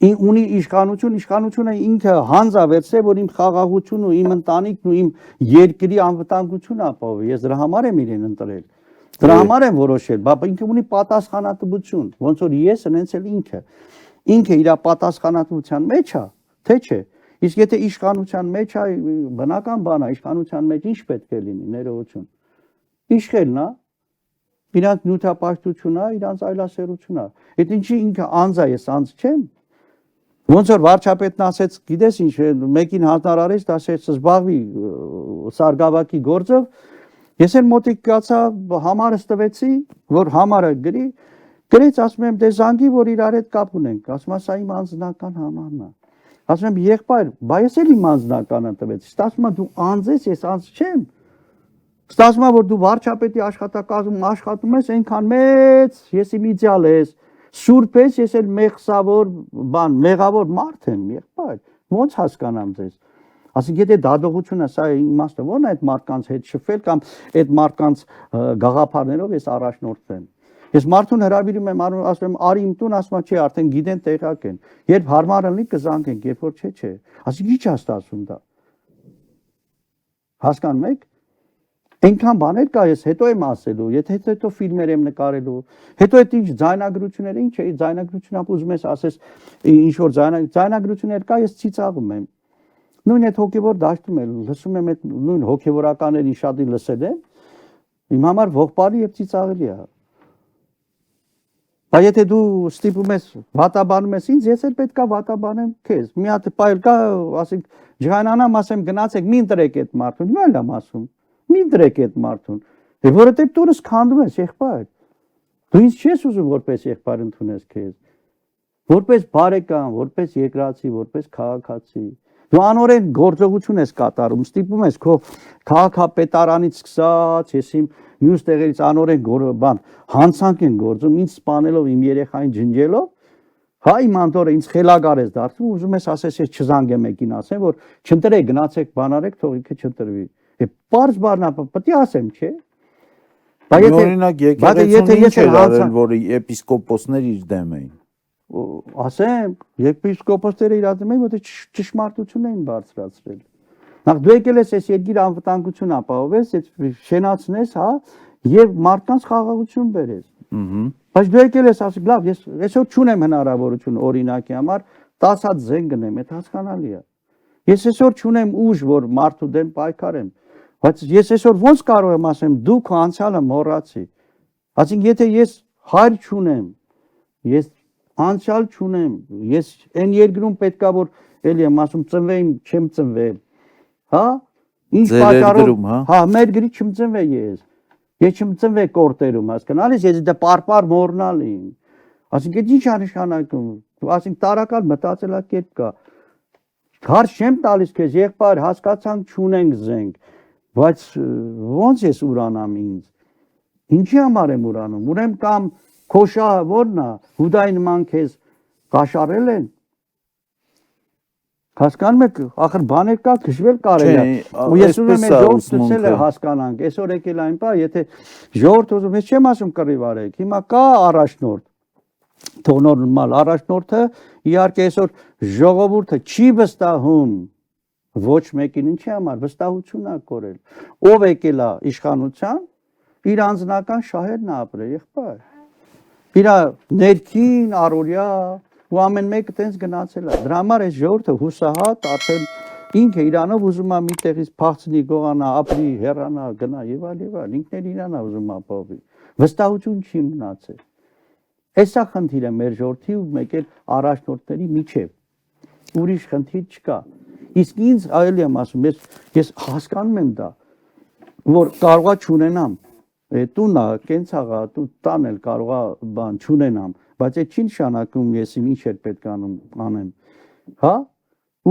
Ունի իշխանությունը ինքը հանձավերց է, որ իմ խաղաղությունն ու իմ ընտանիքն ու իմ երկրի անվտանգությունը ապահովի։ Ես դրա համար եմ իրեն ընտրել։ Դրա համար եմ որոշել, բա ինքը ունի պատասխանատվություն, ոնց որ ես ընենց էլ ինքը իր պատասխանատվության մեջ է, թե չէ։ Իսկ եթե իշխանության մեջ է, բնական բան է, իշխանության մեջ ինչ պետք է լինի, ներողություն։ Իշխելն է, իրանց նյութապաշտություն է, իրանց այլասերություն է։ Այդ ինչի ինքը անձ է, ես անձ չեմ։ Ոնց որ վարչապետն ասեց, գիտես ինչ, մեկին հանրարարեց, ասեց զբաղվի Սարգսակի գործով, ես էլ մոտիկ գացա, համարս տվեցի, որ համարը գրեց, ասում եմ, դե զանգի, որ իրար հետ կապ ունենք, ասում սա իմ անձնական համարն է։ Ասում եմ, եղբայր, բա ես էլ իմ անձնականը տվեցի, ստացվում է դու անձ ես, ես անձ չեմ։ Ստացվում է, որ դու վարչապետի աշխատակազմում աշխատում ես, այնքան մեծ, ես իմ իդեալ ես, սուրբ ես, ես էլ մեղավոր մարդ եմ, եղբայր, ոնց հասկանամ ձեզ։ Ասենք եթե դատողությունը սա է իմաստը, ո՞րն է այդ մարդկանց հետ շփվել կամ այդ մարդկանց գաղափարներով ես առաջնորդվեմ։ Ես մարդուն հրավիրում եմ, ասում եմ, արի իմ տուն, ասում եմ, չէ, արդեն գիտեն, տեղակ են։ Երբ հարմար լինի կզանգենք, երբ որ չէ։ Ասենք ի՞նչ է ստացվում դա։ Հասկանում եք։ Այնքան բաներ կա, ես հետո եմ ասելու, եթե հետո ֆիլմեր եմ նկարելու, հետո այդ ինչ ձայնագրությունները, ինչ է, ձայնագրությունապ ուզում ես ասես, ինչ որ ձայնագրություններ կա, ես ծիծաղում եմ։ Նույն այդ հոգևոր դաշտում եմ, լսում եմ այդ նույն հոգևորականների շատի լսել եմ, իմ համար ողբալի եւ ծիծաղելի է։ Բայց եթե դու ստիպում ես վատաբանում ես ինձ, ես էլ պետքա վատաբանեմ քեզ։ Մի հատ պայլ կա, ասենք ջրանանամ, ասեմ գնացեք, մի ընտրեք այդ մարդուն, մի այլ եմ ասում։ Մի ընտրեք այդ մարդուն։ Որովհետև դու ինձ քանդում ես, եղբայր։ Դու ինձ չես ուզում որպես եղբայր ընդունես քեզ։ Որպես բարեկամ, որպես երկրացի, որպես քաղաքացի։ Դու անորեն գործողություն ես կատարում, ստիպում ես քո քաղաքապետարանից սկսած, ես իմ մյուս տեղերից անորեն բան հանցանք են գործում, ինձ սպանելով, իմ երեխային ջնջելով, հա իմ անտորը ինձ խելագար ես դարձնում, ուզում ես ասես ես չզանգեմ եկին ասեմ, որ չընտրեք, գնացեք բանարեք, թող ինքը չընտրվի։ Պարզ բառնա, պետք է ասեմ, չէ՞։ Օրինակ եկեղեցին ինչ էր արել, որ եպիսկոպոսներ իր դեմ էին։ Ասեմ, եպիսկոպոսները իր դեմ էին, որ ճշմարտություն էին բարձրացրել։ Նախ դու եկել ես այս երկիր անվտանգություն ապահովես, այդ շենացնես, հա, եւ մարդկանց խաղաղություն բերես։ Բայց դու եկել ես ասի, լավ, ես այսօր չունեմ հնարավորություն օրինակի համար 10 հատ զենք գնեմ, այդ հասկանալի է։ Ես այսօր չունեմ ուժ, որ մարդու դեմ պայքարեմ, բայց ես այսօր ոնց կարող եմ ասեմ, դու քո անցյալը մոռացի։ Այսինքն եթե ես հայր չունեմ, ես անցյալ չունեմ, ես այն երկրում պետքա որ էլի եմ ասում ծնվեին, չեմ ծնվել։ Հա? Ինչ պատճառով, հա, մեր գրի չմծնվե ես։ Ես չմծնվե կորտերում, հասկանալիս, ես դա պարպար մոռնալ եմ։ Այսինքն ինչ է նշանակում։ Այսինքն տարակալ մտածելակերպ կա։ Հարց չեմ տալիս քեզ, եղբայր, հասկացանք չունենք զենք, բայց ո՞նց ես ուրանամ ինձ։ Ինչի համար եմ урանում։ Ուրեմն կամ քո շահը ո՞րն է, հուդայի նման քեզ կաշառել են։ Հասկանում եք, ախր բաներ կա, քշվել կարելի է։ Ու ես ուզում եմ ժողովուրդը հասկանանք։ Այսօր եկել այն բա, եթե ժողովուրդը ուզում, ես չեմ ասում կռիվ արեք։ Հիմա կա առաջնորդ։ Թող նորմալ առաջնորդը իհարկե այսօր ժողովուրդը չի վստահում ոչ մեկին, ինչի համար վստահություն է կորել։ Ով եկել է իշխանության, իր անձնական շահերն է ապրել, եղբայր։ Իր ներքին առօրյա ու ամեն մեկը տենց գնացել է։ Դրա համար այս ժողովուրդը հուսահատ արդեն ինքը իրանով ուզում է մի տեղից փախցնի, գողանա, ապրի, հեռանա, գնա եւ այլ, ինքն էլ իրան է ուզում ապահովի։ Վստահություն չի մնացել։ Էսա խնդիրը մեր ժողովրդի ու մեկ էլ առաջնորդների միջև։ Ուրիշ խնդիր չկա։ Իսկ ինձ այլ եմ ասում, ես հասկանում եմ դա, որ կարողա չունենամ տունա, կենցաղա, տան էլ կարողա բան չունենամ, բայց այդ չի նշանակում ես ինչ էր պետք անեմ, հա?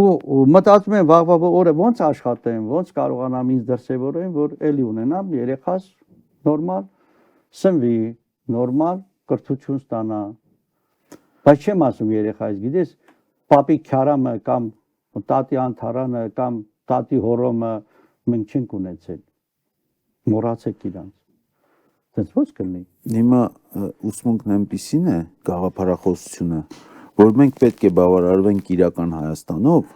Ու մտածում եմ վաղվա օրը ոնց աշխատեմ, ոնց կարողանամ ինձ դրսևորեմ, որ էլի ունենամ երեխաս նորմալ, սնվի, նորմալ կրթություն ստանա։ Բայց չեմ ասում երեխայից, գիտես, պապի քյարամը կամ տատի անթարանը կամ տատի հորոմը մենք չենք ունեցել։ Մոռացեք իրանց։ Դες ո՞նց կլինի։ Հիմա ուսմունքն այնպիսին է գաղափարախոսությունը, որ մենք պետք է բավարարվենք իրական Հայաստանով,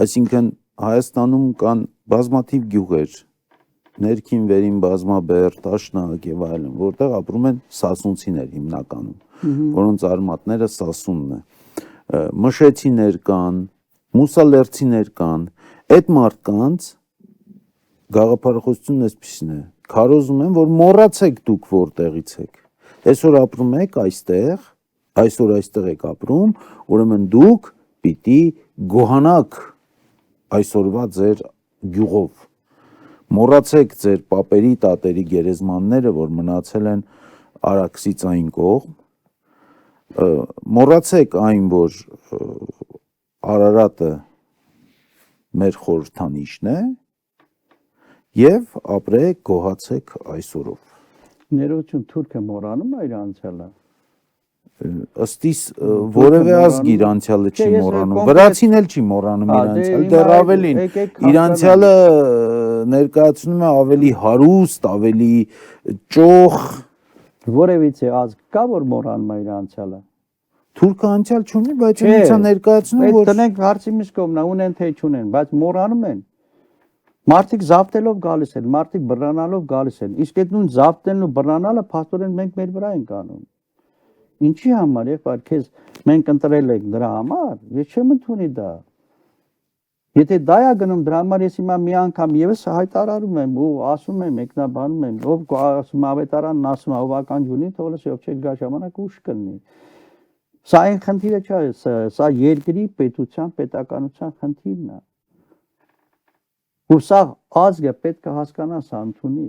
այսինքն Հայաստանում կան բազմաթիվ գյուղեր, ներքին վերին բազմաբեր, տաշնակ եւ այլն, որտեղ ապրում են սասունցիներ հիմնականում, որոնց արմատները սասունն է։ Մշեցիներ կան, մուսալերցիներ կան, այդ մարդկանց գաղափարախոսությունն այսպիսին է։ Քարոզում են, որ մոռացեք դուք որտեղից եք։ Այսօր ապրում եք այստեղ, այսօր այստեղ եք ապրում, ուրեմն դուք պիտի գոհանաք այսօրվա ձեր գյուղով։ Մոռացեք ձեր պապերի, տատերի գերեզմանները, որ մնացել են Արաքսից այն կողմ։ Մոռացեք այն, որ Արարատը մեր խորհրդանիշն է, եւ ապրեք, գոհացեք այսօրով։ Ներողություն, թուրքը մոռանում է իր անցյալը։ Ըստ իս որևէ ազգ իր անցյալը չի մոռանում, վրացին էլ չի մոռանում իր անցյալը, դեռ ավելին, իր անցյալը ներկայացնում է ավելի հարուստ, ավելի ճոխ։ Որևիցե ազգ կա, որ մոռանում է իր անցյալը։ Թուրքը անցյալ չունի, բայց ինքնա ներկայացնում է, որ տնենք հարցի միս կողմնա, ունեն թե չունեն, բայց մոռանում են։ Մարդիկ զավթելով գալիս են, մարդիկ բռնանալով գալիս են, իսկ այդ նույն զավթելն ու բռնանալը փաստորեն մենք մեր վրա ենք անում։ Ինչի համար, եղբայր, քեզ մենք ընտրել ենք դրա համար, ես չեմ ընդունի դա։ Եթե դա է գնում, դրա համար ես հիմա մի անգամ եւս հայտարարում եմ ու ասում եմ, մեկնաբանում եմ, ով ասում ավետարանն ասում, ով ականջ ունի, թողնես ով չէ գա ժամանակ ուշ կլինի։ Սա այն խնդիրը չէ, սա երկրի պետության, պետականության խնդիրն է։ Ու սա ազգը պետք է հասկանա, սա ընդունի։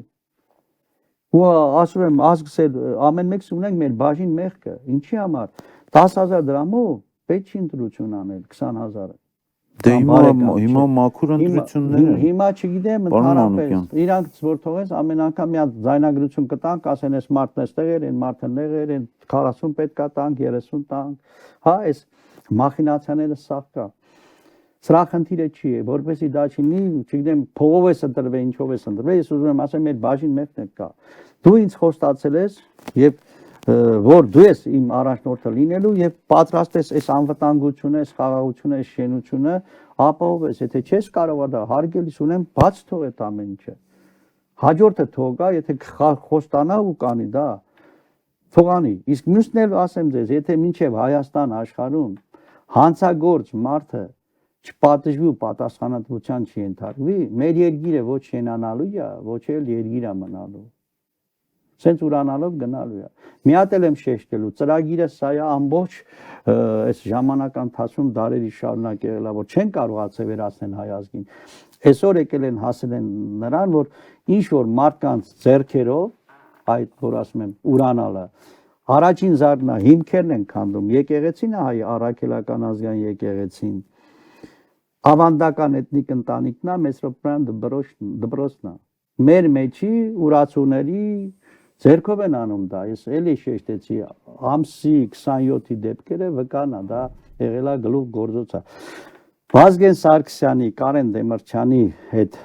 Ու ասում եմ, ազգսել ամեն մեկս ունենք մեր բաժին մեղքը, ինչի համար 10,000 դրամով պետք չի ընտրություն անել 20,000-ը։ Դե հիմա մաքուր ընտրություններ են։ Հիմա չգիտեմ ընդհանրապես իրանք որ թողես ամեն անգամ մի հատ ձայնագրություն կտանք, ասեն այս մարդն էստեղ էր, այն մարդը նեղեր են, 40 պետք է տանք, 30 տանք։ Հա, այս մախինացիաները սաղ կա։ Սրա խնդիրը չի է, որպեսզի դա չլինի, չգիտեմ, փողով ես ընտրվել, ինչով ես ընտրվել, ես ուզում եմ ասեմ, մեր բաժին մեկն կա։ Դու ինձ խոստացել ես եւ որ դու ես իմ առաջնորդը լինելու եւ պատրաստ ես այս անվտանգությունը, այս խաղաղությունը, այս շենությունը ապահովես, եթե չես կարող դա հարգելիս ունեմ, բաց թող այդ ամեն ինչը։ Հաջորդը թող գա, եթե խոստանա ու կանի դա, թողանի։ Իսկ մյուսն էլ ասեմ ձեզ, եթե մինչեւ Հայաստան աշխարհում հանցագործ մարդը չպատժվի ու պատասխանատվության չի ենթարկվի, մեր երկիրը ոչ շենանալու է, ոչ էլ երկիր է մնալու։ Սենց ուրանալով գնալու է։ Մի հատ էլ եմ շեշտելու, ծրագիրը սա է ամբողջ այս ժամանական ընթացքում դարերի շարունակ եղել է, որ չեն կարողացել վերացնել հայ ազգին։ Այսօր եկել են հասել են նրան, որ ինչ որ մարդկանց ձեռքերով այդ որ ասում եմ ուրանալը առաջին զարնա հիմքերն են քանդում, եկեղեցին է հայ առաքելական ազգային եկեղեցին։ Ավանդական էթնիկ ընտանիքն է, Մեսրոպոլյան դպրոցն է։ Մեր մեջի ուրացուների ձերքով են անում դա, ես էլի շեշտեցի, ամսի 27-ի դեպքերը վկան է, դա եղել է գլուխ գործոցը։ Վազգեն Սարգսյանի, Կարեն Դեմիրճյանի հետ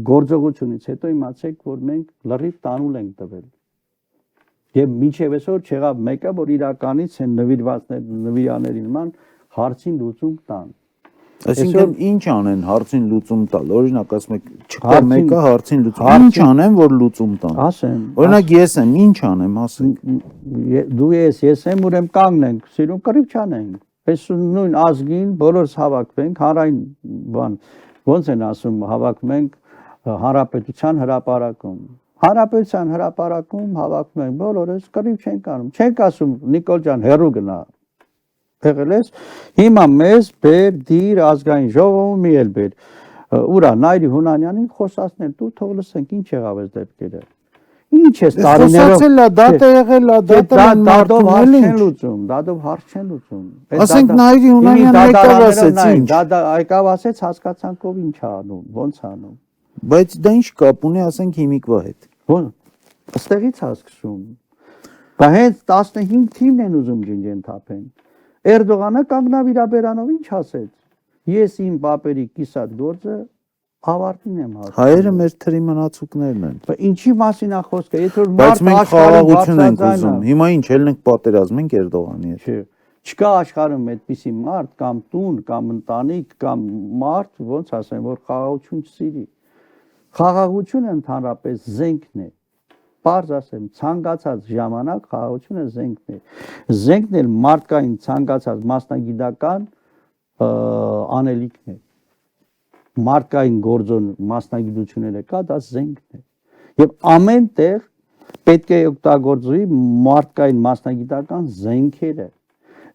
գործողությունից հետո իմացեք, որ մենք լրիվ տանուլ ենք տվել։ Եվ մինչև այսօր չեղավ մեկը, որ իրականից են նվիրաների նման հարցին լուծում տան։ Այսինքն ինչ անեն հարցին լուծում տալ, օրինակ ասում եք չկա մեկը հարցին լուծում, ինչ անեն որ լուծում տան։ Ասեմ։ Օրինակ ես եմ, ինչ անեմ, ասենք։ Դու ես եմ, ուրեմն կանգնենք, սիրուն կռիվ չանենք։ Այս նույն ազգին բոլորս հավաքվենք, հանրային բան, ոնց են ասում, հավաքվում ենք հանրապետության հրապարակում։ Հանրապետության հրապարակում հավաքվում ենք, բոլորս կռիվ չենք անում։ Չենք ասում Նիկոլ ջան, հեռու գնա։ Եղել ես, հիմա մեզ բեր դիր ազգային ժողովում մի էլ բեր, ուրա Նայրի Հունանյանին խոսացնել, դու թող լսենք ինչ եղավ այս դեպքերը, ինչ ես տարիներով, դատով հարց չեն լուծում, ասենք Նայրի Հունանյան եկավ ասեց ինչ, եկավ ասեց հասկացանքով ինչ անում, ոնց անում, բայց դա ինչ կապ ունի ասենք հիմիկվա հետ, ստեղից հասկսում, բա հենց 15 թիվն են ուզում ջնջեն թափեն, Էրդողանը կանգնավ իր բերանով ինչ ասեց։ Ես իմ բապերի կիսատ գործը ավարտին եմ հասցնում։ Հայերը մեր թրի մնացուկներն են։ Բայց ինչի մասին է խոսքը, եթե որ բայց մենք խաղաղություն ենք ուզում։ Հիմա ինչ ելնենք պատերազմ ենք Էրդողանի հետ։ Չէ։ Չկա աշխարհում այդպիսի մարդ կամ տուն կամ ընտանիք կամ մարդ, ոնց ասեմ, որ խաղաղություն չսիրի։ Խաղաղությունը ընդհանրապես զենքն է։ Պարզ ասեմ, ցանկացած ժամանակ խաղաղությունը զենքն է։ Զենքն էլ մարդկային ցանկացած մասնագիտական անելիքն է։ Մարդկային գործոն մասնագիտությունները կա, դա զենքն է։ Եվ ամեն տեղ պետք է օգտագործվի մարդկային մասնագիտական զենքերը։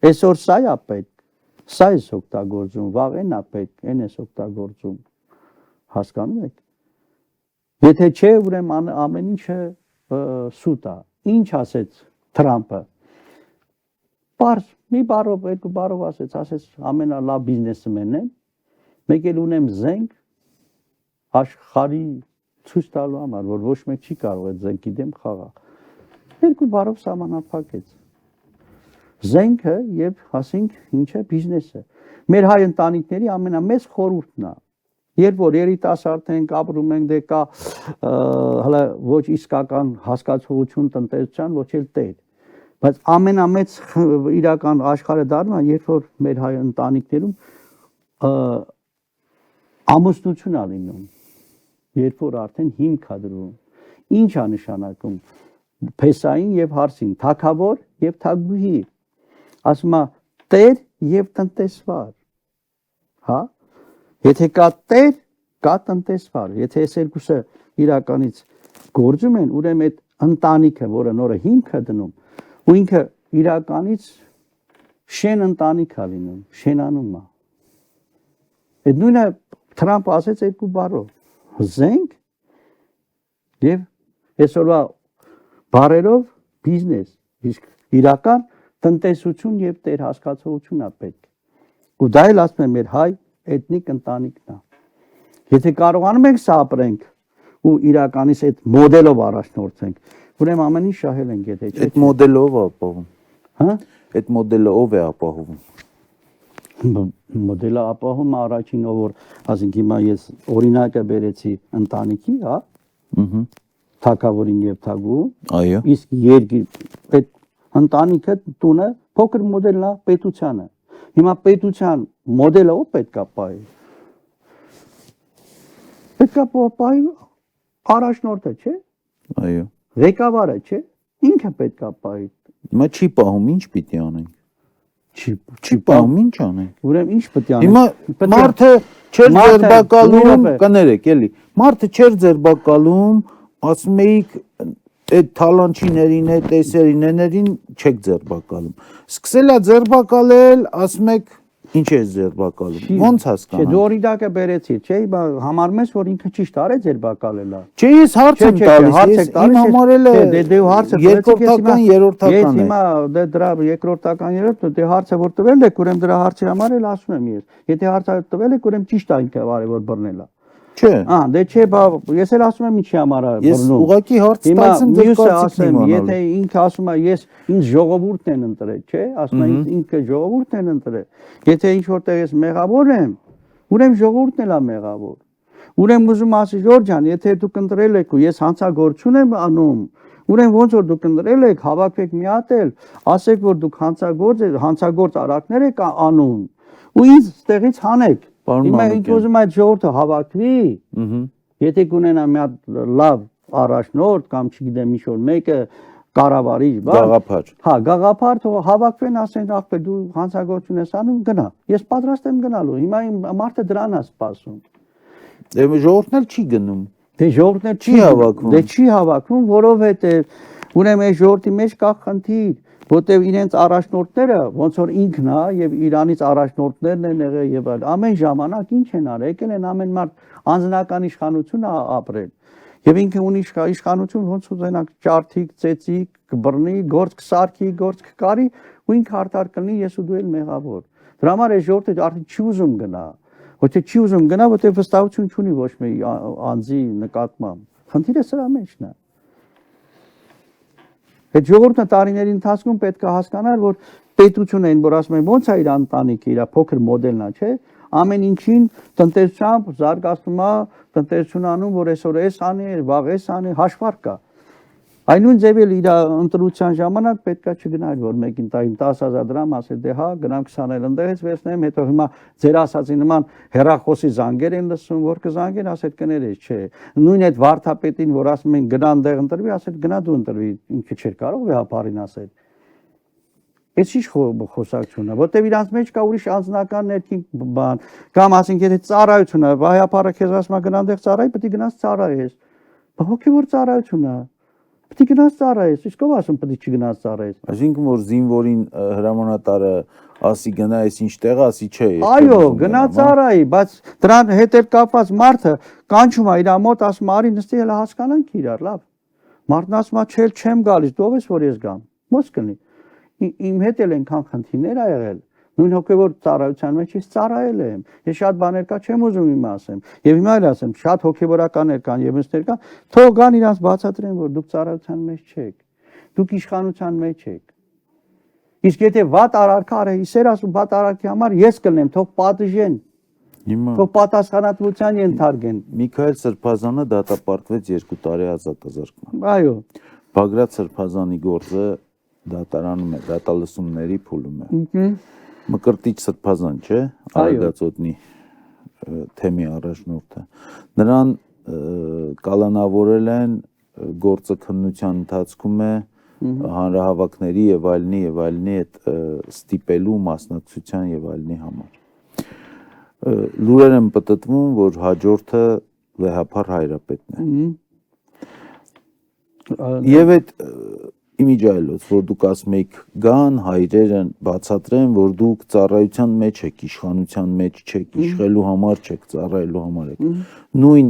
Այսօր սա է պետք, սա է օգտագործում, վաղ են է պետք, այն է օգտագործում։ Հասկանում եք։ Եթե չէ, ուրեմն ամեն ինչը սուտ է։ Ինչ ասեց Թրամփը։ Պարզ մի բառով, երկու բառով ասեց ամենալավ բիզնեսմենն եմ, մեկ էլ ունեմ զենք աշխարհի ցույց տալու համար, որ ոչ մեկ չի կարող այդ զենքի դեմ խաղալ։ Երկու բառով սահմանափակեց։ Զենքը եւ ասենք ինչ է բիզնեսը։ Մեր հայ ընտանիքների ամենամեծ խորհուրդն է։ Երբ որ երիտասարդ ենք, ապրում ենք, դե կա հələ ոչ իսկական հասկացողություն տնտեսության, ոչ էլ տեր։ Բայց ամենամեծ իրական աշխարհը դառնում է, երբ որ մեր հայ ընտանիքներում ամուսնություն է լինում, երբ որ արդեն հիմք է դրվում։ Ինչ է նշանակում փեսային եւ հարսին, թագավոր եւ թագուհի։ Ասում է տեր եւ տնտեսվար։ հա։ Եթե կա տեր, կա տնտեսվար։ Եթե այս երկուսը իրականից գործում են, ուրեմն այդ ընտանիքը, որը նորը հիմք է դնում, ու ինքը իրականից շեն ընտանիք է լինում, շենանում է։ Այդ նույնը Թրամփը ասեց երկու բառով. զենք եւ այսօրվա բարերով բիզնես, իսկ իրական տնտեսություն եւ տեր հասկացողություն է պետք։ Ու դա էլ ասում եմ մեր հայ էթնիկ ընտանիքն է։ Եթե կարողանում ենք սա ապրենք ու իրականից այդ մոդելով առաջնորդենք, ուրեմն ամեն ինչ շահել ենք, եթե չէ։ Այդ մոդելը ով է ապահովում։ Հա։ Այդ մոդելը ով է ապահովում։ Մոդելը ապահովում առաջինը, որ ասենք հիմա ես օրինակը բերեցի ընտանիքի, հա։ Ահա։ Թագավորին եւ թագու։ Այո։ Իսկ երկիր այդ ընտանիքը տունը փոքր մոդելն է պետությանը։ Հիմա պետության մոդելը ով պետք է պահի։ Պետք է պահի առաջնորդը, չէ։ Այո։ Ղեկավարը, չէ։ Ինքը պետք է պահի։ Հիմա չի պահում, ինչ պիտի անենք։ Չի Պահում ինչ անենք։ Ուրեմն ինչ պետք է անենք։ Հիմա մարդը չեր ձերբակալում, կներեք, էլի։ Մարդը չեր ձերբակալում, ասում էիք այդ թալանչիներին, այդ տեսերիներին չեք ձերբակալում։ Սկսել է ձերբակալել, ասում եք ինչ է ձերբակալում։ Ոնց Չէ, հասկանամ։ դու օրինակը բերեցի, չէ, համարում ես, որ ինքը ճիշտ արեց ձերբակալելա։ Չէ, ես հարց եմ տալիս, ես իմ համարել է դե հարցը երկրորդական, երրորդական Ես է։ հիմա դե դրա երկրորդական երրորդ դե հարցը որ տվել եք, ուրեմն դրա հարցի համար էլ ասում եմ ես։ Եթե հարցը տվել եք, ուրեմն ճիշտ է ինքը արել որ բռնելա։ Չէ։ Դե չէ, բա ես էլ ասում եմ ինչի համար է Ես բռնում։ ուղղակի հարց Հիմա տալիս եմ ձեր մյուսը կարծիքն ասեմ, իմանալու։ եթե ինքը ասում է ես ինձ ժողովուրդն են ընտրել, չէ, ասում է ինքը ժողովուրդն են ընտրել։ Եթե ինչ որտեղ ես մեղավոր եմ, ուրեմն ժողովուրդն էլ է մեղավոր։ Ուրեմն ուզում ասի Ժորժ ջան, եթե դուք ընտրել եք ու ես հանցագործություն եմ անում, ուրեմն ոնց որ դուք ընտրել եք, հավաքվեք մի հատ էլ, ասեք որ դուք հանցագործ արարքներ եք անում ու ինձ ստեղից հանեք։ Հիմա ինձ ուզում այդ ժողովուրդը հավաքվի, եթե կունենա մի հատ լավ առաջնորդ կամ չգիտեմ ինչ որ մեկը կառավարիչ, Գաղափար։ Հա, գաղափար թող հավաքվեն, ասեն ախպեր դու հանցագործություն ես անում, գնա։ Ես պատրաստ եմ գնալու։ Հիմա իմ մարդը դրան է սպասում։ Դե ժողովուրդն էլ չի գնում։ Դե ժողովուրդն էլ Չի հավաքվում։ Դե չի հավաքվում, որովհետև ուրեմն այս ժողովրդի մեջ կա խնդիր, որտեվ իրենց առաջնորդները ոնց որ ինքն է եւ Իրանից առաջնորդներն են եղել եւ այլ ամեն ժամանակ ինչ են արել, եկել են ամեն մարդ անձնական իշխանություն ապրել։ Եվ ինքը ունի իշխանություն ոնց ուզենակ ճարթիկ, ծեծիկ, կբռնի, գործ կսարքի, գործ կկարի ու ինքը արդար կլինի ես ու դու էլ մեղավոր։ Դրա համար այս ժողովուրդը արդեն չի ուզում գնա։ Ոչ չի ուզում գնա, որտեղ վստահություն չունի ոչ մի անձի նկատմամբ։ Խնդիրը սրա մեջն է։ Այդ ժողովուրդը տարիների ընթացքում պետք է հասկանալ, որ պետությունը այն որ ասում են ոնց է իր ընտանիքը, իր փոքր մոդելն է, չէ՞։ Ամեն ինչին տնտեսությամբ զարգացնում է, տնտեսություն անում, որ այսօր էս անի, վաղ էս անի, հաշվարկ կա։ Այնուն ձևել իր ընտրության ժամանակ պետքա չգնալ, որ մեկին տային 10,000 դրամ, ասել դե հա, գնամ 20-ել ընդեղից վերցնեմ, հետո հիմա ձեր ասածի նման հեռախոսի զանգեր են լսում, որ կզանգեն, ասել կներես, չէ։ Նույն այդ վարդապետին, որ ասում են գնա ընդեղ ընտրվի, ասել գնա դու ընտրվի, ինքը չէր կարող վեհապարին ասել։ Այս ինչ խոսակցություն է, որտեվ իրանց մեջ կա ուրիշ անձնական ներքին բան, կամ ասենք եթե ծառայություն է, վահապարը քեզ ասում է գնա այնտեղ ծառայի, պետք է գնաս ծառայես։ Բա հոգևոր ծառայություն է։ Պետք է գնաս ծառայես, իսկ ով ասում պետք է չգնաս ծառայես։ Այսինքն որ զինվորին հրամանատարը ասի գնա այս ինչ տեղ, ասի չէ։ Այո, գնա ծառայի, բայց դրան հետ էլ կապված մարդը կանչում է իր մոտ, ասում է արի նստի հələ հասկանանք իրար, լավ։ Մարդն ասում է չէ, չեմ գալիս, դու ով ես որ ես գամ։ Ոնց կլինի։ Իմ հետ էլ այնքան խնդիրներ ա եղել։ Նույն հոգևոր ծառայության մեջ ես ծառայել եմ։ Ես շատ բաներ կա չեմ ուզում իմ ասեմ։ Եվ հիմա էլ ասեմ, շատ հոգևորականներ կան եւ ինստեր կան, թող գան իրանց բացատրեն, որ դուք ծառայության մեջ չեք։ Դուք իշխանության մեջ եք։ Իսկ եթե վատ արարք արի, իսեր ասում վատ արարքի համար ես կլնեմ, թող պատժեն։ Հիմա Թող պատասխանատվության ենթարկեն։ Միքայել Սրբազանը դատապարտվեց 2 տարի ազատազրկման։ Այո։ Բագրատ Սրբազանի գործը դատարանում է, դատալսումների փուլում է։ Մկրտիչ Սրբազան, չէ՞, Արագածոտնի թեմի առաջնորդը։ Նրան կալանավորել են գործը քննության ընթացքում է հանրահավաքների եւ այլնի այդ ստիպելու մասնակցության եւ այլնի համար։ լուրեր են պտտվում, որ հաջորդը վեհապար Հայրապետն է։ Եվ այդ իմիջայլոց, որ դուք ասում եք գան հայրերը բացատրեն, որ դուք ծառայության մեջ եք, իշխանության մեջ չեք, իշխելու համար չեք, ծառայելու համար եք։ Նույն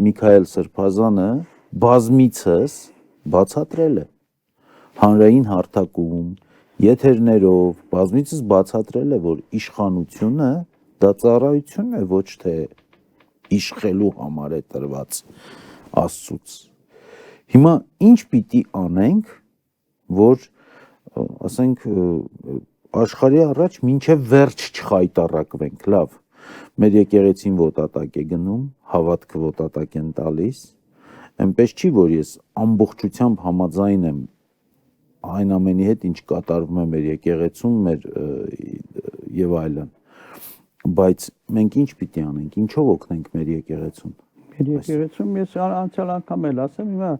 Միքայել Սրբազանը բազմիցս բացատրել է հանրային հարթակում, եթերներով, բազմիցս բացատրել է, որ իշխանությունը դա ծառայություն է, ոչ թե իշխելու համար է տրված Աստծուց։ Հիմա ինչ պիտի անենք, որ ասենք աշխարհի առաջ մինչև վերջ չխայտարակվենք, լավ, մեր եկեղեցին ոտատակ է գնում, հավատքը ոտատակ են տալիս, այնպես չի, որ ես ամբողջությամբ համաձայն եմ այն ամենի հետ, ինչ կատարվում է մեր եկեղեցում, մեր եւ այլն, բայց մենք ինչ պիտի անենք, ինչով օգնենք մեր եկեղեցուն։ Եկեղեցում ես անցյալ անգամ էլ ասեմ, հիմա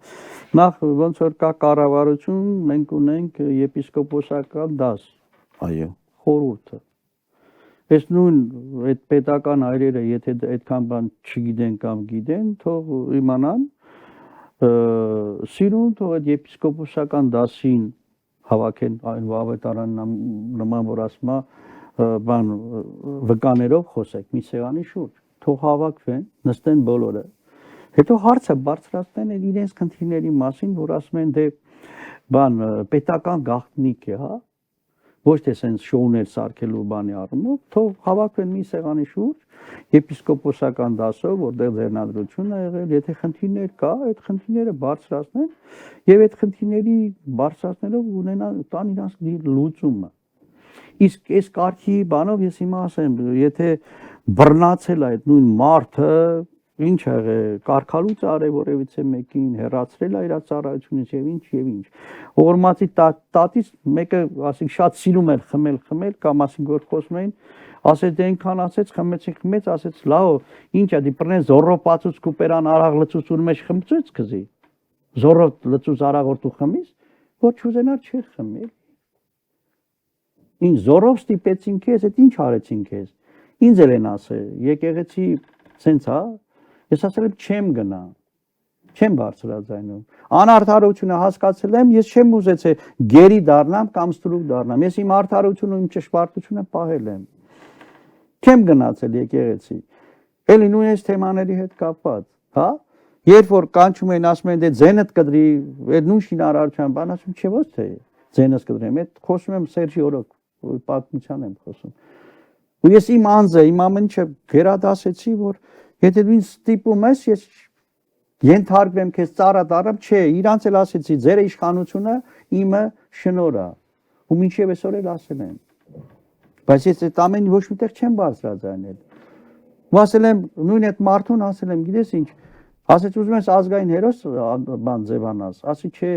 նախ ոնց որ կա կառավարություն, մենք ունենք եպիսկոպոսական դաս։ Այո։ Խորհուրդը։ Այս նույն այդ պետական այրերը, եթե այդքան բան չգիտեն կամ գիտեն, թող իմանան, սիրուն թող այդ եպիսկոպոսական դասին հավաքեն այն ավետարան նման որ ասում է բան վկաներով խոսեք մի սեղանի շուրջ թող հավաքվեն, նստեն բոլորը։ Հետո հարցը բարձրացնեն այդ իրենց քննիների մասին, որ ասում են դե բան պետական գաղտնիք է, հա։ Ոչ թե sense շոուներ սարքելու բանի առումով, թող հավաքվեն մի սեղանի շուրջ, եպիսկոպոսական դասով, որտեղ ձեռնադրություն է եղել, եթե քննիներ կա, այդ քննիները բարձրացնեն եւ այդ քննիների բարձրացնելով ունենան տան իրանց լուծումը։ Իսկ այս կարգի բանով ես հիմա ասեմ, եթե բռնացել այդ նույն մարդը ինչ եղել կարկալուց արել որևիցե մեկին հեռացրել է իր ծառայությունից եւ ինչ օրմացի տատից մեկը ասենք շատ սիրում էր խմել կամ ասենք որ խոսում էին ասեց դե այնքան ասեց խմեց ասեց լավ ինչա դի բռնեն զորոպացուց կուպերան արաղ լծուց ու մեջ խմծուց քզի զորոպ լծուց արաղ որ դու խմիս որ չուզենար չէր խմել ինչ զորով ստիպեցին քեզ այդ ինչ արեցին քեզ ինձ էլ են ասել եկեղեցի սենց հա ես ասել եմ չեմ գնա չեմ բարձրաձայնում անարդարությունը հասկացել եմ ես չեմ ուզեցել գերի դառնամ կամ ստրուկ դառնամ ես իմ արդարությունը իմ ճշմարտությունը պահել եմ չեմ գնացել եկեղեցի էլի նույն այս թեմաների հետ կապված հա երբ որ կանչում են ասում են դե ձենդ կդրի այդ նույն շինարարության բան ասում չէ ոչ թե ձենս կդրեմ այդ խոսում եմ Սերժի օրոք պատմության եմ խոսում ու ես իմ անձը իմ ամեն ինչը գերադասեցի որ եթե դու ինձ ստիպում ես ես ենթարկվեմ քեզ ծառա դառնամ չէ իրանց էլ ասեցի ձեր իշխանությունը իմը շնորհ է ու մինչև այսօր էլ ասել եմ բայց ես այդ ամեն ոչ միտեղ չեմ բարձրաձայնել ու ասել եմ նույն այդ մարդուն ասել եմ գիտես ինչ ասեց ուզում ես ազգային հերոս բան ձևանաս ասի չէ